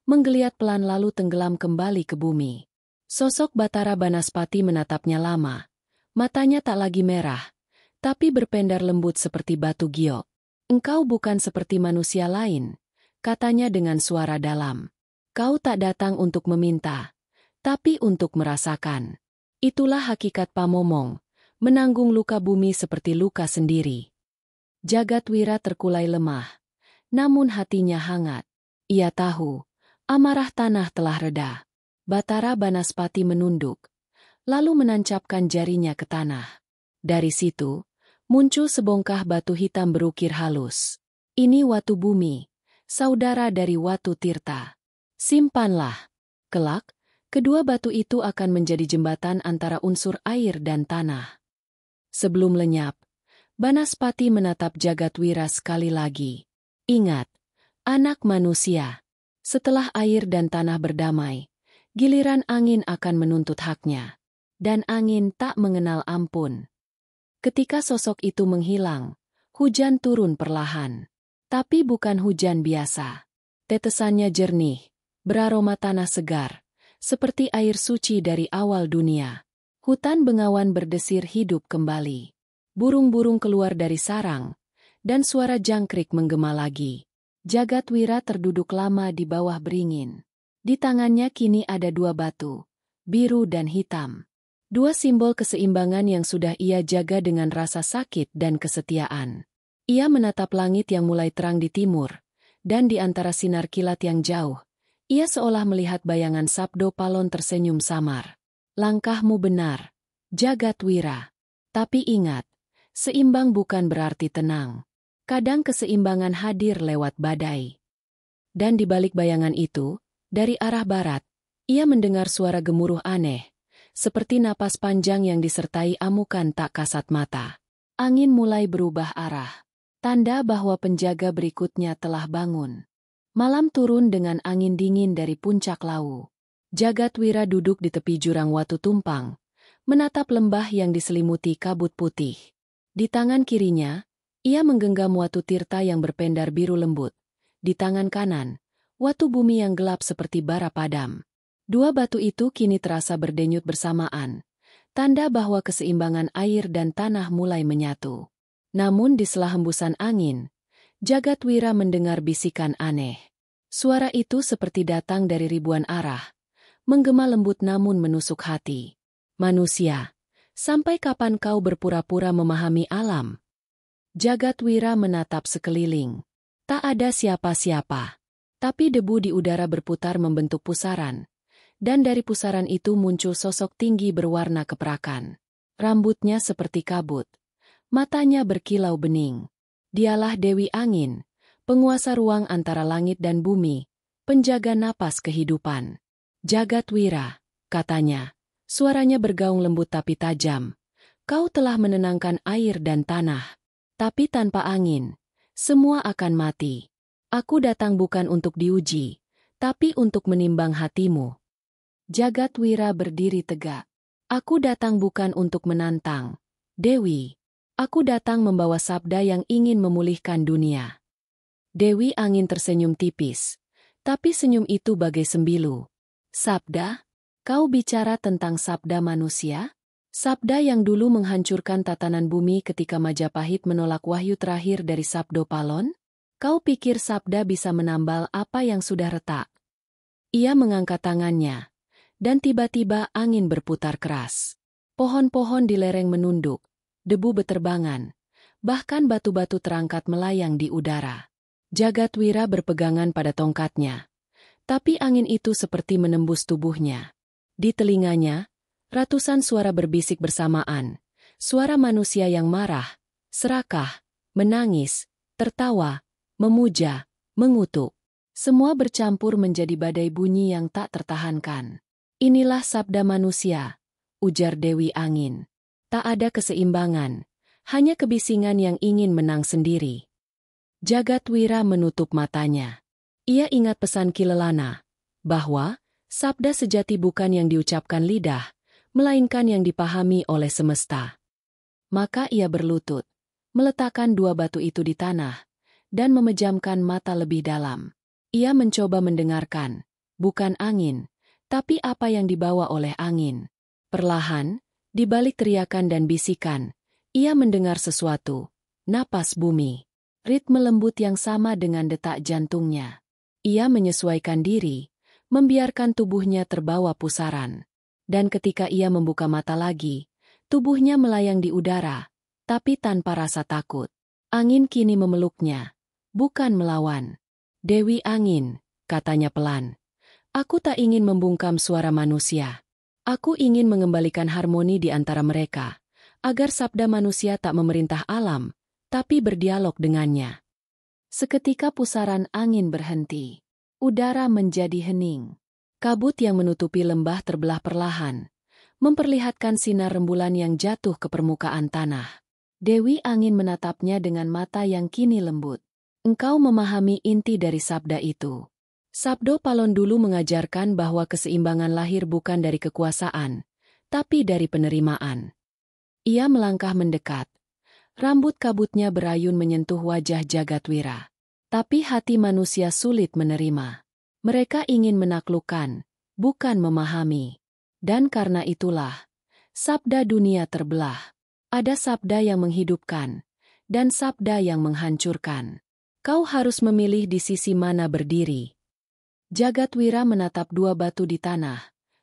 menggeliat pelan lalu tenggelam kembali ke bumi. Sosok Batara Banaspati menatapnya lama. Matanya tak lagi merah, tapi berpendar lembut seperti batu giok. Engkau bukan seperti manusia lain, katanya dengan suara dalam. Kau tak datang untuk meminta, tapi untuk merasakan. Itulah hakikat pamomong, menanggung luka bumi seperti luka sendiri. Jagadwira terkulai lemah, namun hatinya hangat. Ia tahu, amarah tanah telah reda. Batara Banaspati menunduk, lalu menancapkan jarinya ke tanah. Dari situ, muncul sebongkah batu hitam berukir halus. Ini Watu Bumi, saudara dari Watu Tirta. Simpanlah. Kelak, kedua batu itu akan menjadi jembatan antara unsur air dan tanah. Sebelum lenyap, Banaspati menatap Jagadwira sekali lagi. Ingat, anak manusia. Setelah air dan tanah berdamai, giliran angin akan menuntut haknya. Dan angin tak mengenal ampun. Ketika sosok itu menghilang, hujan turun perlahan. Tapi bukan hujan biasa. Tetesannya jernih, beraroma tanah segar, seperti air suci dari awal dunia. Hutan bengawan berdesir hidup kembali. Burung-burung keluar dari sarang, dan suara jangkrik menggema lagi. Jagadwira terduduk lama di bawah beringin. Di tangannya kini ada dua batu, biru dan hitam. Dua simbol keseimbangan yang sudah ia jaga dengan rasa sakit dan kesetiaan. Ia menatap langit yang mulai terang di timur, dan di antara sinar kilat yang jauh, ia seolah melihat bayangan Sabdo Palon tersenyum samar. Langkahmu benar, Jagatwira. Tapi ingat, seimbang bukan berarti tenang. Kadang keseimbangan hadir lewat badai. Dan di balik bayangan itu, dari arah barat, ia mendengar suara gemuruh aneh, seperti napas panjang yang disertai amukan tak kasat mata. Angin mulai berubah arah. Tanda bahwa penjaga berikutnya telah bangun. Malam turun dengan angin dingin dari puncak Lawu. Jagatwira duduk di tepi jurang Watu Tumpang, menatap lembah yang diselimuti kabut putih. Di tangan kirinya, ia menggenggam Watu Tirta yang berpendar biru lembut. Di tangan kanan, watu bumi yang gelap seperti bara padam. Dua batu itu kini terasa berdenyut bersamaan, tanda bahwa keseimbangan air dan tanah mulai menyatu. Namun di sela hembusan angin, Jagatwira mendengar bisikan aneh. Suara itu seperti datang dari ribuan arah, menggema lembut namun menusuk hati. Manusia, sampai kapan kau berpura-pura memahami alam? Jagatwira menatap sekeliling. Tak ada siapa-siapa. Tapi debu di udara berputar membentuk pusaran. Dan dari pusaran itu muncul sosok tinggi berwarna keperakan. Rambutnya seperti kabut. Matanya berkilau bening. Dialah Dewi Angin, penguasa ruang antara langit dan bumi, penjaga napas kehidupan. Jagatwira, katanya. Suaranya bergaung lembut tapi tajam. Kau telah menenangkan air dan tanah. Tapi tanpa angin, semua akan mati. Aku datang bukan untuk diuji, tapi untuk menimbang hatimu. Jagatwira berdiri tegak. Aku datang bukan untuk menantang, Dewi. Aku datang membawa sabda yang ingin memulihkan dunia. Dewi Angin tersenyum tipis, tapi senyum itu bagai sembilu. Sabda? Kau bicara tentang sabda manusia? Sabda yang dulu menghancurkan tatanan bumi ketika Majapahit menolak wahyu terakhir dari Sabdo Palon? Kau pikir sabda bisa menambal apa yang sudah retak? Ia mengangkat tangannya, dan tiba-tiba angin berputar keras. Pohon-pohon di lereng menunduk, debu beterbangan, bahkan batu-batu terangkat melayang di udara. Jagatwira berpegangan pada tongkatnya, tapi angin itu seperti menembus tubuhnya. Di telinganya, ratusan suara berbisik bersamaan, suara manusia yang marah, serakah, menangis, tertawa, memuja, mengutuk. Semua bercampur menjadi badai bunyi yang tak tertahankan. Inilah sabda manusia, ujar Dewi Angin. Tak ada keseimbangan, hanya kebisingan yang ingin menang sendiri. Jagatwira menutup matanya. Ia ingat pesan Kilelana, bahwa sabda sejati bukan yang diucapkan lidah, melainkan yang dipahami oleh semesta. Maka ia berlutut, meletakkan dua batu itu di tanah, dan memejamkan mata lebih dalam. Ia mencoba mendengarkan, bukan angin, tapi apa yang dibawa oleh angin. Perlahan, di balik teriakan dan bisikan, ia mendengar sesuatu, napas bumi, ritme lembut yang sama dengan detak jantungnya. Ia menyesuaikan diri, membiarkan tubuhnya terbawa pusaran. Dan ketika ia membuka mata lagi, tubuhnya melayang di udara, tapi tanpa rasa takut. Angin kini memeluknya, bukan melawan. Dewi Angin, katanya pelan. Aku tak ingin membungkam suara manusia. Aku ingin mengembalikan harmoni di antara mereka, agar sabda manusia tak memerintah alam, tapi berdialog dengannya. Seketika pusaran angin berhenti. Udara menjadi hening. Kabut yang menutupi lembah terbelah perlahan, memperlihatkan sinar rembulan yang jatuh ke permukaan tanah. Dewi Angin menatapnya dengan mata yang kini lembut. Engkau memahami inti dari sabda itu. Sabdo Palon dulu mengajarkan bahwa keseimbangan lahir bukan dari kekuasaan, tapi dari penerimaan. Ia melangkah mendekat. Rambut kabutnya berayun menyentuh wajah Jagatwira. Tapi hati manusia sulit menerima. Mereka ingin menaklukkan, bukan memahami. Dan karena itulah, sabda dunia terbelah. Ada sabda yang menghidupkan, dan sabda yang menghancurkan. Kau harus memilih di sisi mana berdiri. Jagatwira menatap dua batu di tanah,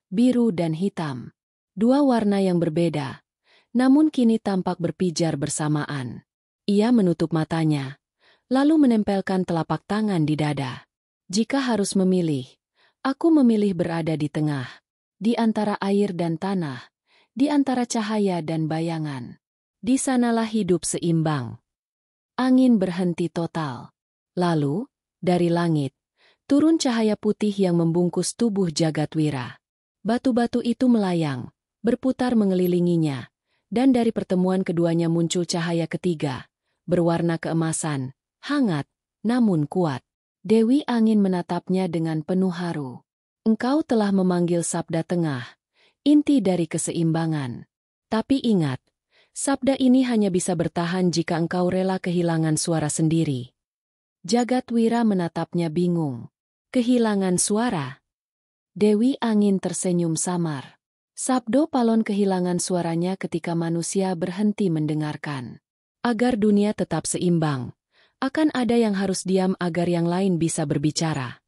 biru dan hitam. Dua warna yang berbeda, namun kini tampak berpijar bersamaan. Ia menutup matanya, lalu menempelkan telapak tangan di dada. Jika harus memilih, aku memilih berada di tengah, di antara air dan tanah, di antara cahaya dan bayangan. Di sanalah hidup seimbang. Angin berhenti total. Lalu, dari langit, turun cahaya putih yang membungkus tubuh Jagadwira. Batu-batu itu melayang, berputar mengelilinginya, dan dari pertemuan keduanya muncul cahaya ketiga, berwarna keemasan, hangat, namun kuat. Dewi Angin menatapnya dengan penuh haru. Engkau telah memanggil sabda tengah, inti dari keseimbangan. Tapi ingat, sabda ini hanya bisa bertahan jika engkau rela kehilangan suara sendiri. Jagadwira menatapnya bingung. Kehilangan suara? Dewi Angin tersenyum samar. Sabdo Palon kehilangan suaranya ketika manusia berhenti mendengarkan. Agar dunia tetap seimbang, akan ada yang harus diam agar yang lain bisa berbicara.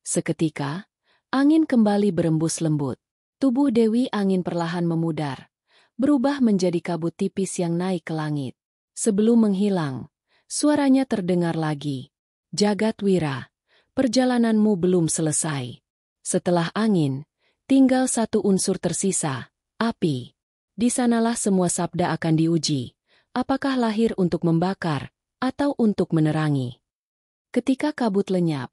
Seketika, angin kembali berembus lembut. Tubuh Dewi Angin perlahan memudar, berubah menjadi kabut tipis yang naik ke langit. Sebelum menghilang, suaranya terdengar lagi. Jagadwira, perjalananmu belum selesai. Setelah angin, tinggal satu unsur tersisa, api. Di sanalah semua sabda akan diuji. Apakah lahir untuk membakar, atau untuk menerangi? Ketika kabut lenyap,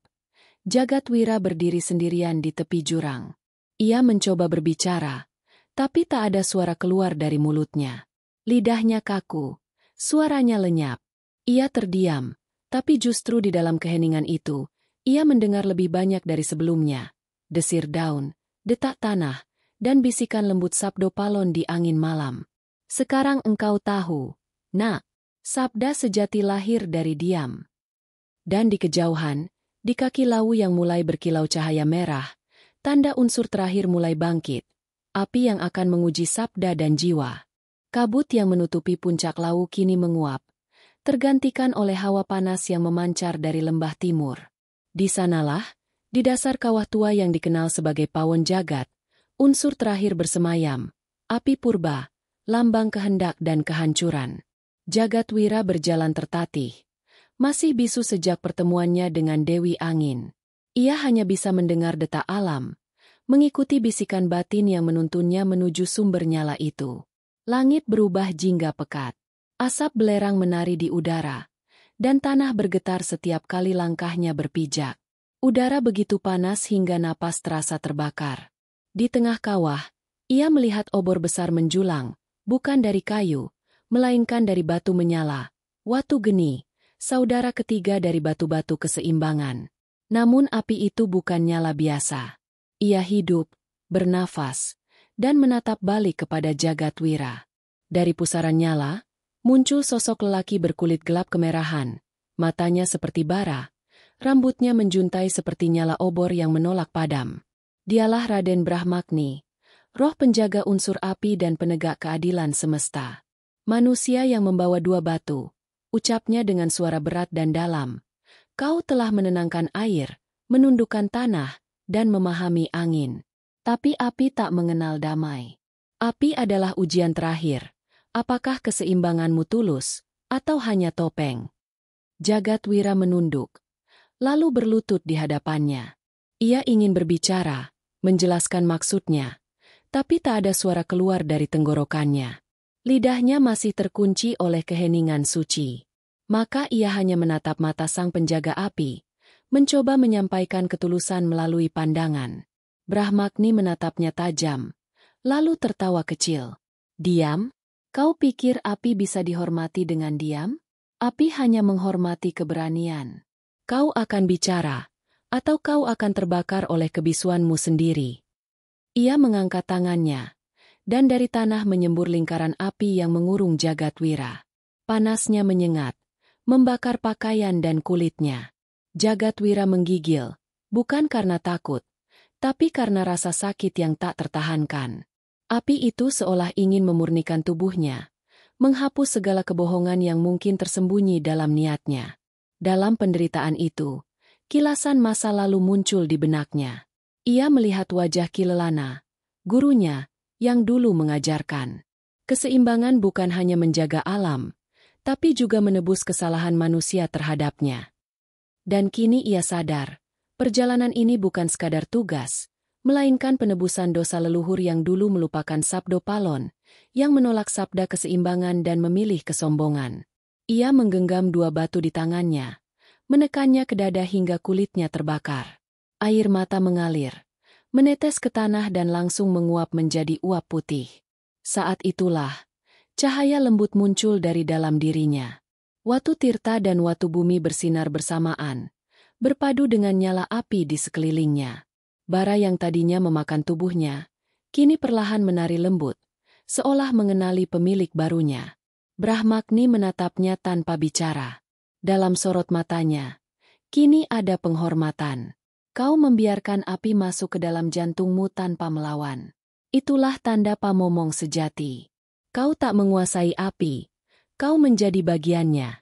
Jagadwira berdiri sendirian di tepi jurang. Ia mencoba berbicara, tapi tak ada suara keluar dari mulutnya. Lidahnya kaku, suaranya lenyap. Ia terdiam, tapi justru di dalam keheningan itu, ia mendengar lebih banyak dari sebelumnya. Desir daun, detak tanah, dan bisikan lembut Sabdo Palon di angin malam. Sekarang engkau tahu, nak, sabda sejati lahir dari diam. Dan di kejauhan, di kaki lawu yang mulai berkilau cahaya merah, tanda unsur terakhir mulai bangkit, api yang akan menguji sabda dan jiwa. Kabut yang menutupi puncak lawu kini menguap, tergantikan oleh hawa panas yang memancar dari lembah timur. Di sanalah, di dasar kawah tua yang dikenal sebagai Pawon Jagat, unsur terakhir bersemayam, api purba, lambang kehendak dan kehancuran. Jagadwira berjalan tertatih, masih bisu sejak pertemuannya dengan Dewi Angin. Ia hanya bisa mendengar detak alam, mengikuti bisikan batin yang menuntunnya menuju sumber nyala itu. Langit berubah jingga pekat. Asap belerang menari di udara, dan tanah bergetar setiap kali langkahnya berpijak. Udara begitu panas hingga napas terasa terbakar. Di tengah kawah, ia melihat obor besar menjulang, bukan dari kayu, melainkan dari batu menyala. Watu Geni, saudara ketiga dari batu-batu keseimbangan. Namun api itu bukan nyala biasa. Ia hidup, bernafas, dan menatap balik kepada Jagadwira. Dari pusaran nyala, muncul sosok lelaki berkulit gelap kemerahan, matanya seperti bara, rambutnya menjuntai seperti nyala obor yang menolak padam. Dialah Raden Brahmagni, roh penjaga unsur api dan penegak keadilan semesta. Manusia yang membawa dua batu, ucapnya dengan suara berat dan dalam. Kau telah menenangkan air, menundukkan tanah, dan memahami angin. Tapi api tak mengenal damai. Api adalah ujian terakhir. Apakah keseimbanganmu tulus, atau hanya topeng? Jagadwira menunduk, lalu berlutut di hadapannya. Ia ingin berbicara, menjelaskan maksudnya, tapi tak ada suara keluar dari tenggorokannya. Lidahnya masih terkunci oleh keheningan suci. Maka ia hanya menatap mata sang penjaga api, mencoba menyampaikan ketulusan melalui pandangan. Brahmagni menatapnya tajam, lalu tertawa kecil. Diam? Kau pikir api bisa dihormati dengan diam? Api hanya menghormati keberanian. Kau akan bicara, atau kau akan terbakar oleh kebisuanmu sendiri. Ia mengangkat tangannya, dan dari tanah menyembur lingkaran api yang mengurung Jagadwira. Panasnya menyengat, membakar pakaian dan kulitnya. Jagadwira menggigil, bukan karena takut, tapi karena rasa sakit yang tak tertahankan. Api itu seolah ingin memurnikan tubuhnya, menghapus segala kebohongan yang mungkin tersembunyi dalam niatnya. Dalam penderitaan itu, kilasan masa lalu muncul di benaknya. Ia melihat wajah Kilelana, gurunya, yang dulu mengajarkan. Keseimbangan bukan hanya menjaga alam, tapi juga menebus kesalahan manusia terhadapnya. Dan kini ia sadar, perjalanan ini bukan sekadar tugas, melainkan penebusan dosa leluhur yang dulu melupakan Sabdo Palon, yang menolak sabda keseimbangan dan memilih kesombongan. Ia menggenggam dua batu di tangannya, menekannya ke dada hingga kulitnya terbakar. Air mata mengalir, menetes ke tanah dan langsung menguap menjadi uap putih. Saat itulah, cahaya lembut muncul dari dalam dirinya. Watu Tirta dan Watu Bumi bersinar bersamaan, berpadu dengan nyala api di sekelilingnya. Bara yang tadinya memakan tubuhnya, kini perlahan menari lembut, seolah mengenali pemilik barunya. Brahmagni menatapnya tanpa bicara. Dalam sorot matanya, kini ada penghormatan. Kau membiarkan api masuk ke dalam jantungmu tanpa melawan. Itulah tanda pamomong sejati. Kau tak menguasai api, kau menjadi bagiannya.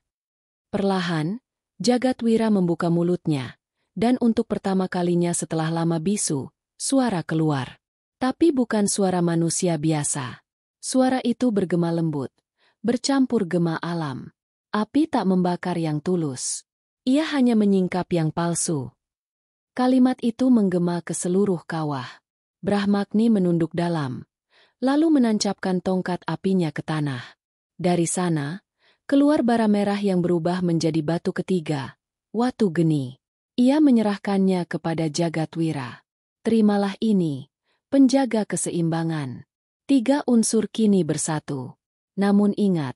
Perlahan, Jagatwira membuka mulutnya, dan untuk pertama kalinya setelah lama bisu, suara keluar. Tapi bukan suara manusia biasa. Suara itu bergema lembut, bercampur gema alam. Api tak membakar yang tulus. Ia hanya menyingkap yang palsu. Kalimat itu menggema ke seluruh kawah. Brahmagni menunduk dalam, lalu menancapkan tongkat apinya ke tanah. Dari sana, keluar bara merah yang berubah menjadi batu ketiga, Watu Geni. Ia menyerahkannya kepada Jagatwira. Terimalah ini, penjaga keseimbangan. 3 unsur kini bersatu. Namun ingat,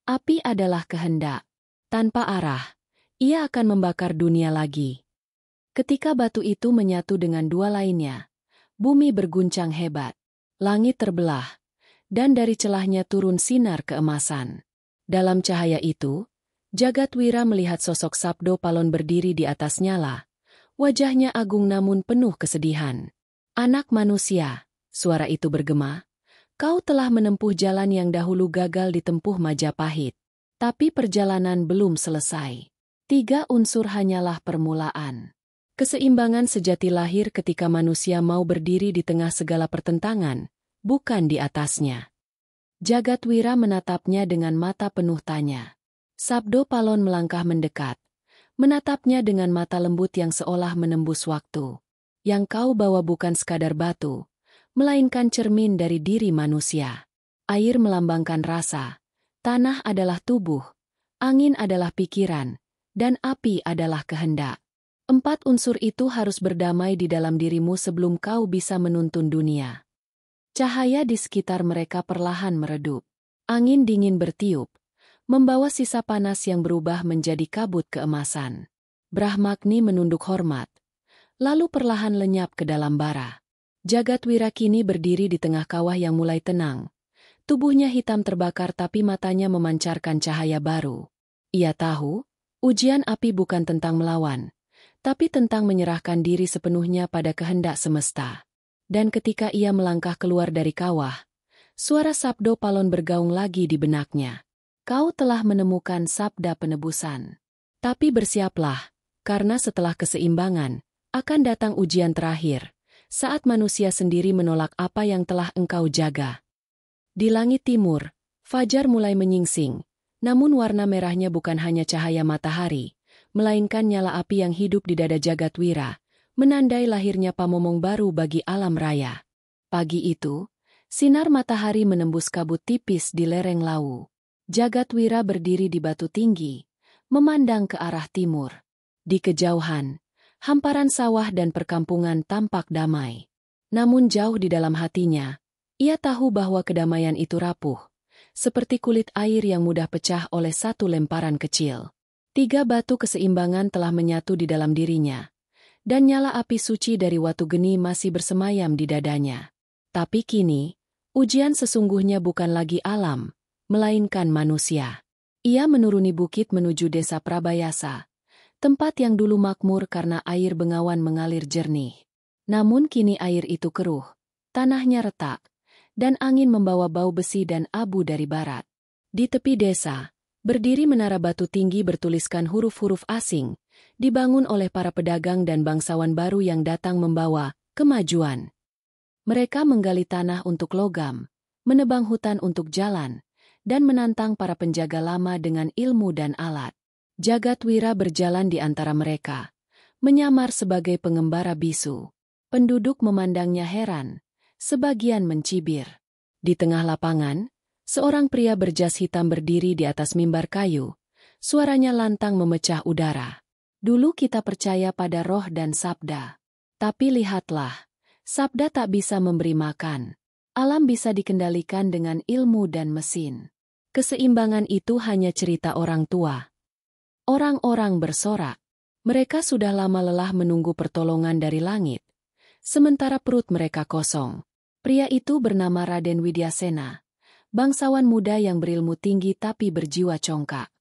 api adalah kehendak. Tanpa arah, ia akan membakar dunia lagi. Ketika batu itu menyatu dengan dua lainnya, bumi berguncang hebat. Langit terbelah, dan dari celahnya turun sinar keemasan. Dalam cahaya itu, Jagatwira melihat sosok Sabdo Palon berdiri di atas nyala. Wajahnya agung namun penuh kesedihan. Anak manusia, suara itu bergema, kau telah menempuh jalan yang dahulu gagal ditempuh Majapahit. Tapi perjalanan belum selesai. 3 unsur hanyalah permulaan. Keseimbangan sejati lahir ketika manusia mau berdiri di tengah segala pertentangan, bukan di atasnya. Jagatwira menatapnya dengan mata penuh tanya. Sabdo Palon melangkah mendekat, menatapnya dengan mata lembut yang seolah menembus waktu. Yang kau bawa bukan sekadar batu, melainkan cermin dari diri manusia. Air melambangkan rasa, tanah adalah tubuh, angin adalah pikiran, dan api adalah kehendak. 4 unsur itu harus berdamai di dalam dirimu sebelum kau bisa menuntun dunia. Cahaya di sekitar mereka perlahan meredup. Angin dingin bertiup, membawa sisa panas yang berubah menjadi kabut keemasan. Brahmagni menunduk hormat, lalu perlahan lenyap ke dalam bara. Jagatwira kini berdiri di tengah kawah yang mulai tenang. Tubuhnya hitam terbakar tapi matanya memancarkan cahaya baru. Ia tahu, ujian api bukan tentang melawan, tapi tentang menyerahkan diri sepenuhnya pada kehendak semesta. Dan ketika ia melangkah keluar dari kawah, suara Sabdo Palon bergaung lagi di benaknya. Kau telah menemukan sabda penebusan. Tapi bersiaplah, karena setelah keseimbangan, akan datang ujian terakhir, saat manusia sendiri menolak apa yang telah engkau jaga. Di langit timur, fajar mulai menyingsing, namun warna merahnya bukan hanya cahaya matahari, melainkan nyala api yang hidup di dada Jagatwira, menandai lahirnya pamomong baru bagi alam raya. Pagi itu, sinar matahari menembus kabut tipis di lereng Lawu. Jagatwira berdiri di batu tinggi, memandang ke arah timur. Di kejauhan, hamparan sawah dan perkampungan tampak damai. Namun jauh di dalam hatinya, ia tahu bahwa kedamaian itu rapuh, seperti kulit air yang mudah pecah oleh satu lemparan kecil. 3 batu keseimbangan telah menyatu di dalam dirinya, dan nyala api suci dari Watu Geni masih bersemayam di dadanya. Tapi kini, ujian sesungguhnya bukan lagi alam, melainkan manusia. Ia menuruni bukit menuju desa Prabayasa, tempat yang dulu makmur karena air bengawan mengalir jernih. Namun kini air itu keruh, tanahnya retak, dan angin membawa bau besi dan abu dari barat. Di tepi desa, berdiri menara batu tinggi bertuliskan huruf-huruf asing, dibangun oleh para pedagang dan bangsawan baru yang datang membawa kemajuan. Mereka menggali tanah untuk logam, menebang hutan untuk jalan, dan menantang para penjaga lama dengan ilmu dan alat. Jagadwira berjalan di antara mereka, menyamar sebagai pengembara bisu. Penduduk memandangnya heran, sebagian mencibir. Di tengah lapangan, seorang pria berjas hitam berdiri di atas mimbar kayu. Suaranya lantang memecah udara. Dulu kita percaya pada roh dan sabda. Tapi lihatlah, sabda tak bisa memberi makan. Alam bisa dikendalikan dengan ilmu dan mesin. Keseimbangan itu hanya cerita orang tua. Orang-orang bersorak. Mereka sudah lama lelah menunggu pertolongan dari langit. Sementara perut mereka kosong. Pria itu bernama Raden Widyasena. Bangsawan muda yang berilmu tinggi tapi berjiwa congkak.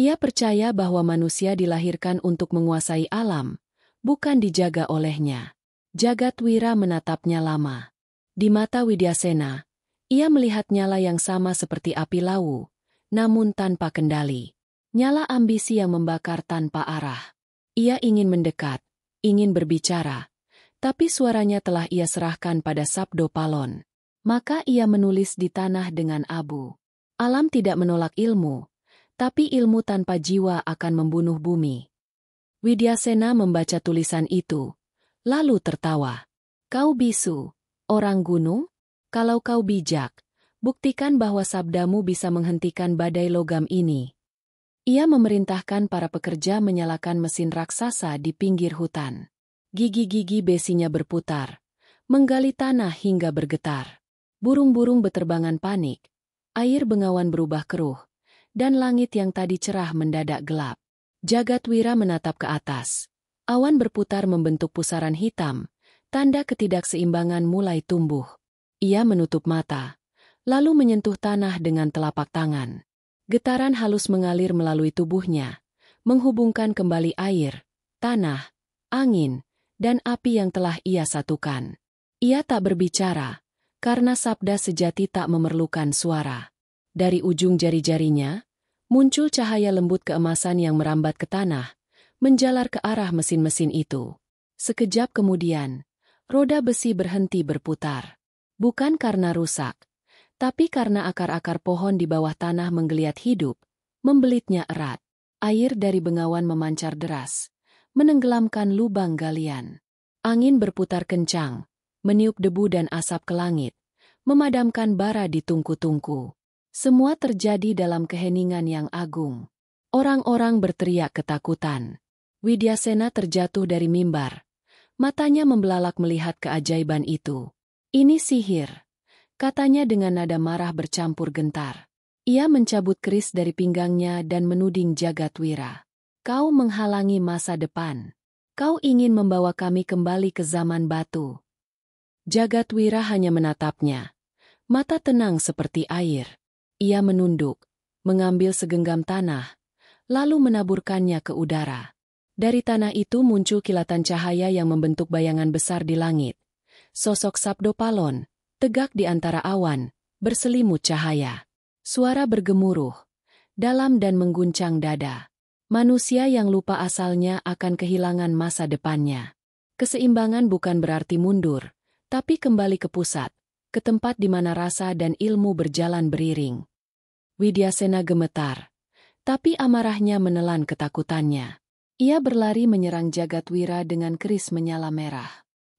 Ia percaya bahwa manusia dilahirkan untuk menguasai alam, bukan dijaga olehnya. Jagadwira menatapnya lama. Di mata Widyasena, ia melihat nyala yang sama seperti api lawu, namun tanpa kendali. Nyala ambisi yang membakar tanpa arah. Ia ingin mendekat, ingin berbicara, tapi suaranya telah ia serahkan pada Sabdo Palon. Maka ia menulis di tanah dengan abu. Alam tidak menolak ilmu, tapi ilmu tanpa jiwa akan membunuh bumi. Widyasena membaca tulisan itu, lalu tertawa. Kau bisu, orang gunung? Kalau kau bijak, buktikan bahwa sabdamu bisa menghentikan badai logam ini. Ia memerintahkan para pekerja menyalakan mesin raksasa di pinggir hutan. Gigi-gigi besinya berputar, menggali tanah hingga bergetar. Burung-burung beterbangan panik, air bengawan berubah keruh, dan langit yang tadi cerah mendadak gelap. Jagadwira menatap ke atas. Awan berputar membentuk pusaran hitam, tanda ketidakseimbangan mulai tumbuh. Ia menutup mata, lalu menyentuh tanah dengan telapak tangan. Getaran halus mengalir melalui tubuhnya, menghubungkan kembali air, tanah, angin, dan api yang telah ia satukan. Ia tak berbicara, karena sabda sejati tak memerlukan suara. Dari ujung jari-jarinya, muncul cahaya lembut keemasan yang merambat ke tanah, menjalar ke arah mesin-mesin itu. Sekejap kemudian, roda besi berhenti berputar. Bukan karena rusak, tapi karena akar-akar pohon di bawah tanah menggeliat hidup, membelitnya erat. Air dari bengawan memancar deras, menenggelamkan lubang galian. Angin berputar kencang, meniup debu dan asap ke langit, memadamkan bara di tungku-tungku. Semua terjadi dalam keheningan yang agung. Orang-orang berteriak ketakutan. Widyasena terjatuh dari mimbar. Matanya membelalak melihat keajaiban itu. Ini sihir, katanya dengan nada marah bercampur gentar. Ia mencabut keris dari pinggangnya dan menuding Jagadwira. Kau menghalangi masa depan. Kau ingin membawa kami kembali ke zaman batu. Jagadwira hanya menatapnya. Mata tenang seperti air. Ia menunduk, mengambil segenggam tanah, lalu menaburkannya ke udara. Dari tanah itu muncul kilatan cahaya yang membentuk bayangan besar di langit. Sosok Sabdo Palon, tegak di antara awan, berselimut cahaya. Suara bergemuruh, dalam dan mengguncang dada. Manusia yang lupa asalnya akan kehilangan masa depannya. Keseimbangan bukan berarti mundur, tapi kembali ke pusat, ke tempat di mana rasa dan ilmu berjalan beriring. Widyasena gemetar, tapi amarahnya menelan ketakutannya. Ia berlari menyerang Jagadwira dengan keris menyala merah.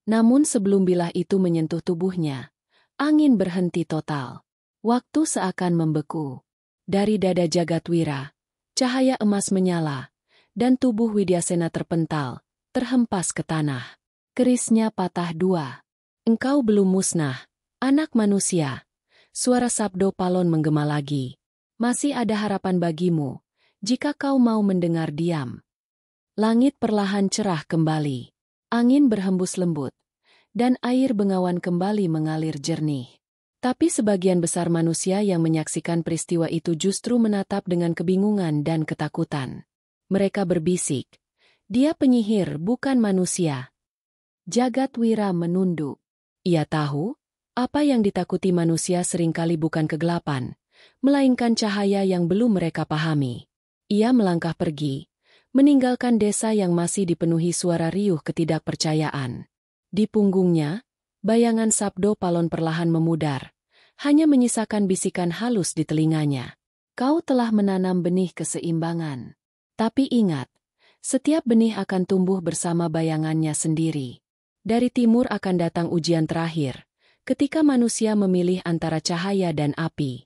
Namun sebelum bilah itu menyentuh tubuhnya, angin berhenti total. Waktu seakan membeku. Dari dada Jagadwira, cahaya emas menyala, dan tubuh Widyasena terpental, terhempas ke tanah. Kerisnya patah dua. Engkau belum musnah, anak manusia. Suara Sabdo Palon menggema lagi. Masih ada harapan bagimu, jika kau mau mendengar diam. Langit perlahan cerah kembali. Angin berhembus lembut, dan air bengawan kembali mengalir jernih. Tapi sebagian besar manusia yang menyaksikan peristiwa itu justru menatap dengan kebingungan dan ketakutan. Mereka berbisik, dia penyihir bukan manusia. Jagadwira menunduk. Ia tahu, apa yang ditakuti manusia seringkali bukan kegelapan, melainkan cahaya yang belum mereka pahami. Ia melangkah pergi, meninggalkan desa yang masih dipenuhi suara riuh ketidakpercayaan. Di punggungnya, Bayangan Sabdo Palon perlahan memudar, hanya menyisakan bisikan halus di telinganya. Kau telah menanam benih keseimbangan. Tapi ingat, setiap benih akan tumbuh bersama bayangannya sendiri. Dari timur akan datang ujian terakhir, ketika manusia memilih antara cahaya dan api.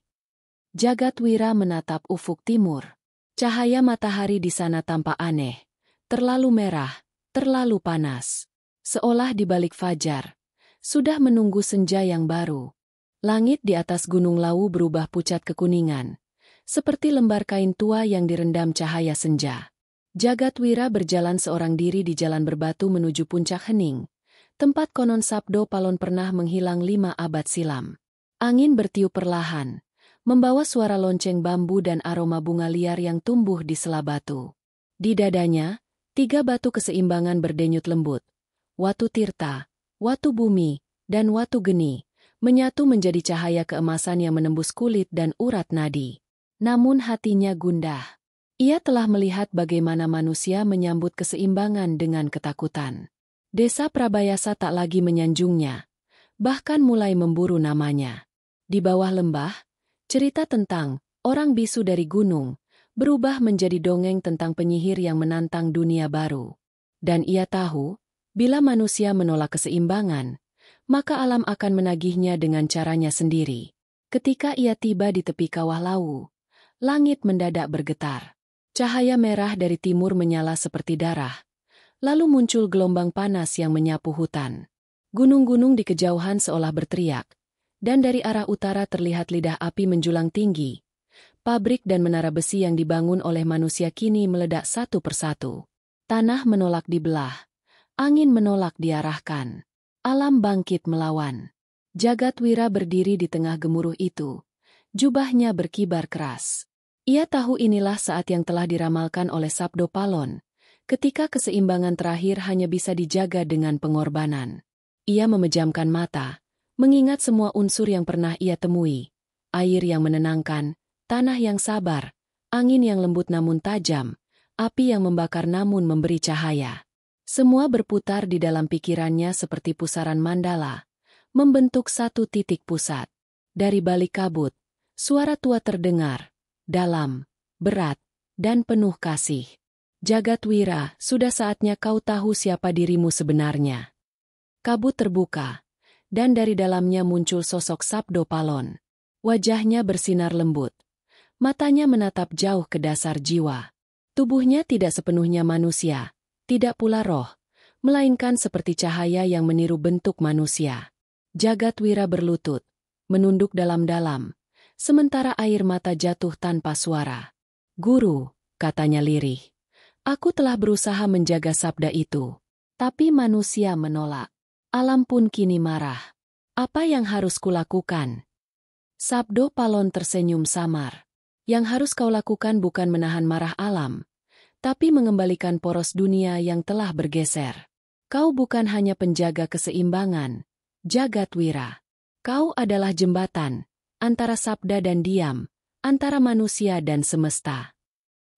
Jagatwira menatap ufuk timur. Cahaya matahari di sana tampak aneh, terlalu merah, terlalu panas. Seolah di balik fajar, sudah menunggu senja yang baru. Langit di atas Gunung Lawu berubah pucat kekuningan, seperti lembar kain tua yang direndam cahaya senja. Jagatwira berjalan seorang diri di jalan berbatu menuju puncak hening, tempat konon Sabdo Palon pernah menghilang 5 abad silam. Angin bertiup perlahan, membawa suara lonceng bambu dan aroma bunga liar yang tumbuh di sela batu. Di dadanya, 3 batu keseimbangan berdenyut lembut. Watu Tirta, Watu Bumi, dan Watu Geni, menyatu menjadi cahaya keemasan yang menembus kulit dan urat nadi. Namun hatinya gundah. Ia telah melihat bagaimana manusia menyambut keseimbangan dengan ketakutan. Desa Prabayasa tak lagi menyanjungnya, bahkan mulai memburu namanya. Di bawah lembah, cerita tentang orang bisu dari gunung berubah menjadi dongeng tentang penyihir yang menantang dunia baru. Dan ia tahu, bila manusia menolak keseimbangan, maka alam akan menagihnya dengan caranya sendiri. Ketika ia tiba di tepi kawah Lawu, langit mendadak bergetar. Cahaya merah dari timur menyala seperti darah. Lalu muncul gelombang panas yang menyapu hutan. Gunung-gunung di kejauhan seolah berteriak. Dan dari arah utara terlihat lidah api menjulang tinggi. Pabrik dan menara besi yang dibangun oleh manusia kini meledak satu persatu. Tanah menolak dibelah. Angin menolak diarahkan. Alam bangkit melawan. Jagatwira berdiri di tengah gemuruh itu. Jubahnya berkibar keras. Ia tahu inilah saat yang telah diramalkan oleh Sabdo Palon, ketika keseimbangan terakhir hanya bisa dijaga dengan pengorbanan. Ia memejamkan mata, mengingat semua unsur yang pernah ia temui. Air yang menenangkan, tanah yang sabar, angin yang lembut namun tajam, api yang membakar namun memberi cahaya. Semua berputar di dalam pikirannya seperti pusaran mandala, membentuk satu titik pusat. Dari balik kabut, suara tua terdengar, dalam, berat, dan penuh kasih. Jagatwira, sudah saatnya kau tahu siapa dirimu sebenarnya. Kabut terbuka, dan dari dalamnya muncul sosok Sabdo Palon. Wajahnya bersinar lembut. Matanya menatap jauh ke dasar jiwa. Tubuhnya tidak sepenuhnya manusia, tidak pula roh, melainkan seperti cahaya yang meniru bentuk manusia. Jagatwira berlutut, menunduk dalam-dalam, sementara air mata jatuh tanpa suara. Guru, katanya lirih, aku telah berusaha menjaga sabda itu. Tapi manusia menolak. Alam pun kini marah. Apa yang harus kulakukan? Sabdo Palon tersenyum samar. Yang harus kau lakukan bukan menahan marah alam, tapi mengembalikan poros dunia yang telah bergeser. Kau bukan hanya penjaga keseimbangan, Jagatwira. Kau adalah jembatan antara sabda dan diam, antara manusia dan semesta.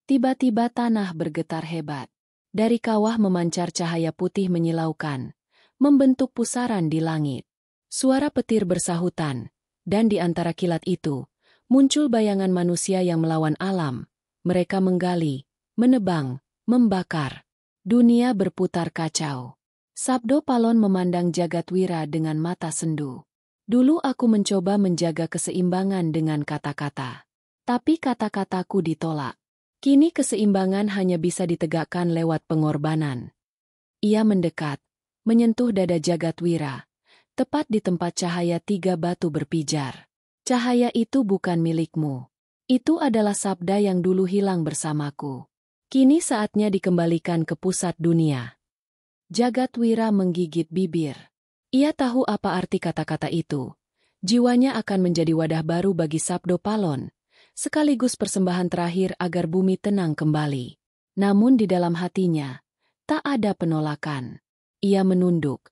Tiba-tiba tanah bergetar hebat. Dari kawah memancar cahaya putih menyilaukan, membentuk pusaran di langit. Suara petir bersahutan, dan di antara kilat itu, muncul bayangan manusia yang melawan alam. Mereka menggali, menebang, membakar. Dunia berputar kacau. Sabdo Palon memandang Jagatwira dengan mata sendu. Dulu aku mencoba menjaga keseimbangan dengan kata-kata. Tapi kata-kataku ditolak. Kini keseimbangan hanya bisa ditegakkan lewat pengorbanan. Ia mendekat, menyentuh dada Jagatwira, tepat di tempat cahaya 3 batu berpijar. Cahaya itu bukan milikmu. Itu adalah sabda yang dulu hilang bersamaku. Kini saatnya dikembalikan ke pusat dunia. Jagatwira menggigit bibir. Ia tahu apa arti kata-kata itu. Jiwanya akan menjadi wadah baru bagi Sabdo Palon, sekaligus persembahan terakhir agar bumi tenang kembali. Namun di dalam hatinya, tak ada penolakan. Ia menunduk,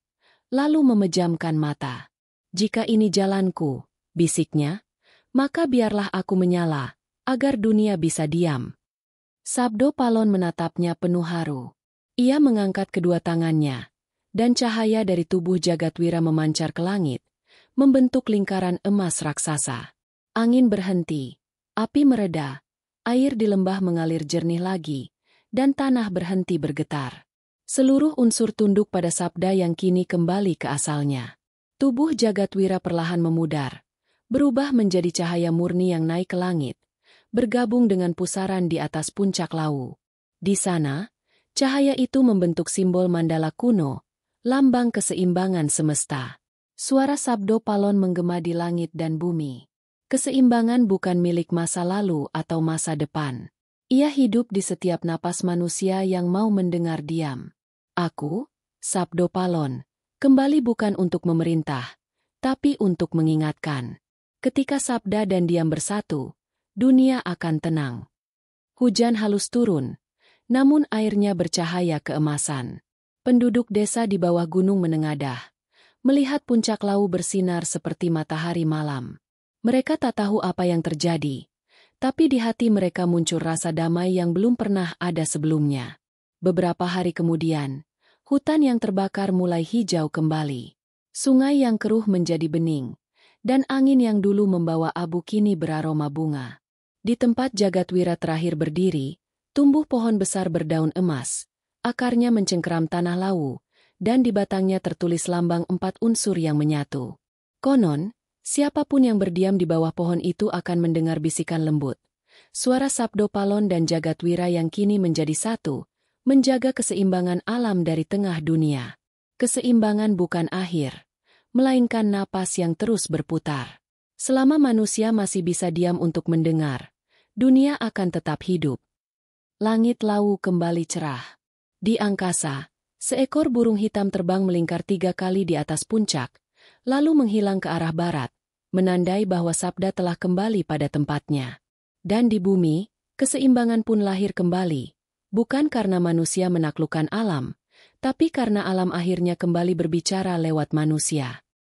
lalu memejamkan mata. Jika ini jalanku, bisiknya, maka biarlah aku menyala, agar dunia bisa diam. Sabdo Palon menatapnya penuh haru. Ia mengangkat kedua tangannya, dan cahaya dari tubuh Jagadwira memancar ke langit, membentuk lingkaran emas raksasa. Angin berhenti, api mereda, air di lembah mengalir jernih lagi, dan tanah berhenti bergetar. Seluruh unsur tunduk pada sabda yang kini kembali ke asalnya. Tubuh Jagadwira perlahan memudar, berubah menjadi cahaya murni yang naik ke langit, bergabung dengan pusaran di atas puncak Lawu. Di sana, cahaya itu membentuk simbol mandala kuno, lambang keseimbangan semesta. Suara Sabdo Palon menggema di langit dan bumi. Keseimbangan bukan milik masa lalu atau masa depan. Ia hidup di setiap napas manusia yang mau mendengar diam. Aku, Sabdo Palon, kembali bukan untuk memerintah, tapi untuk mengingatkan. Ketika sabda dan diam bersatu, dunia akan tenang. Hujan halus turun, namun airnya bercahaya keemasan. Penduduk desa di bawah gunung menengadah, melihat puncak Lawu bersinar seperti matahari malam. Mereka tak tahu apa yang terjadi, tapi di hati mereka muncul rasa damai yang belum pernah ada sebelumnya. Beberapa hari kemudian, hutan yang terbakar mulai hijau kembali. Sungai yang keruh menjadi bening, dan angin yang dulu membawa abu kini beraroma bunga. Di tempat Jagadwira terakhir berdiri, tumbuh pohon besar berdaun emas, akarnya mencengkeram tanah Lawu, dan di batangnya tertulis lambang 4 unsur yang menyatu. Konon, siapapun yang berdiam di bawah pohon itu akan mendengar bisikan lembut. Suara Sabdo Palon dan Jagadwira yang kini menjadi satu, menjaga keseimbangan alam dari tengah dunia. Keseimbangan bukan akhir, melainkan napas yang terus berputar. Selama manusia masih bisa diam untuk mendengar, dunia akan tetap hidup. Langit Lawu kembali cerah. Di angkasa, seekor burung hitam terbang melingkar 3 kali di atas puncak, lalu menghilang ke arah barat, menandai bahwa sabda telah kembali pada tempatnya. Dan di bumi, keseimbangan pun lahir kembali, bukan karena manusia menaklukkan alam, tapi karena alam akhirnya kembali berbicara lewat manusia.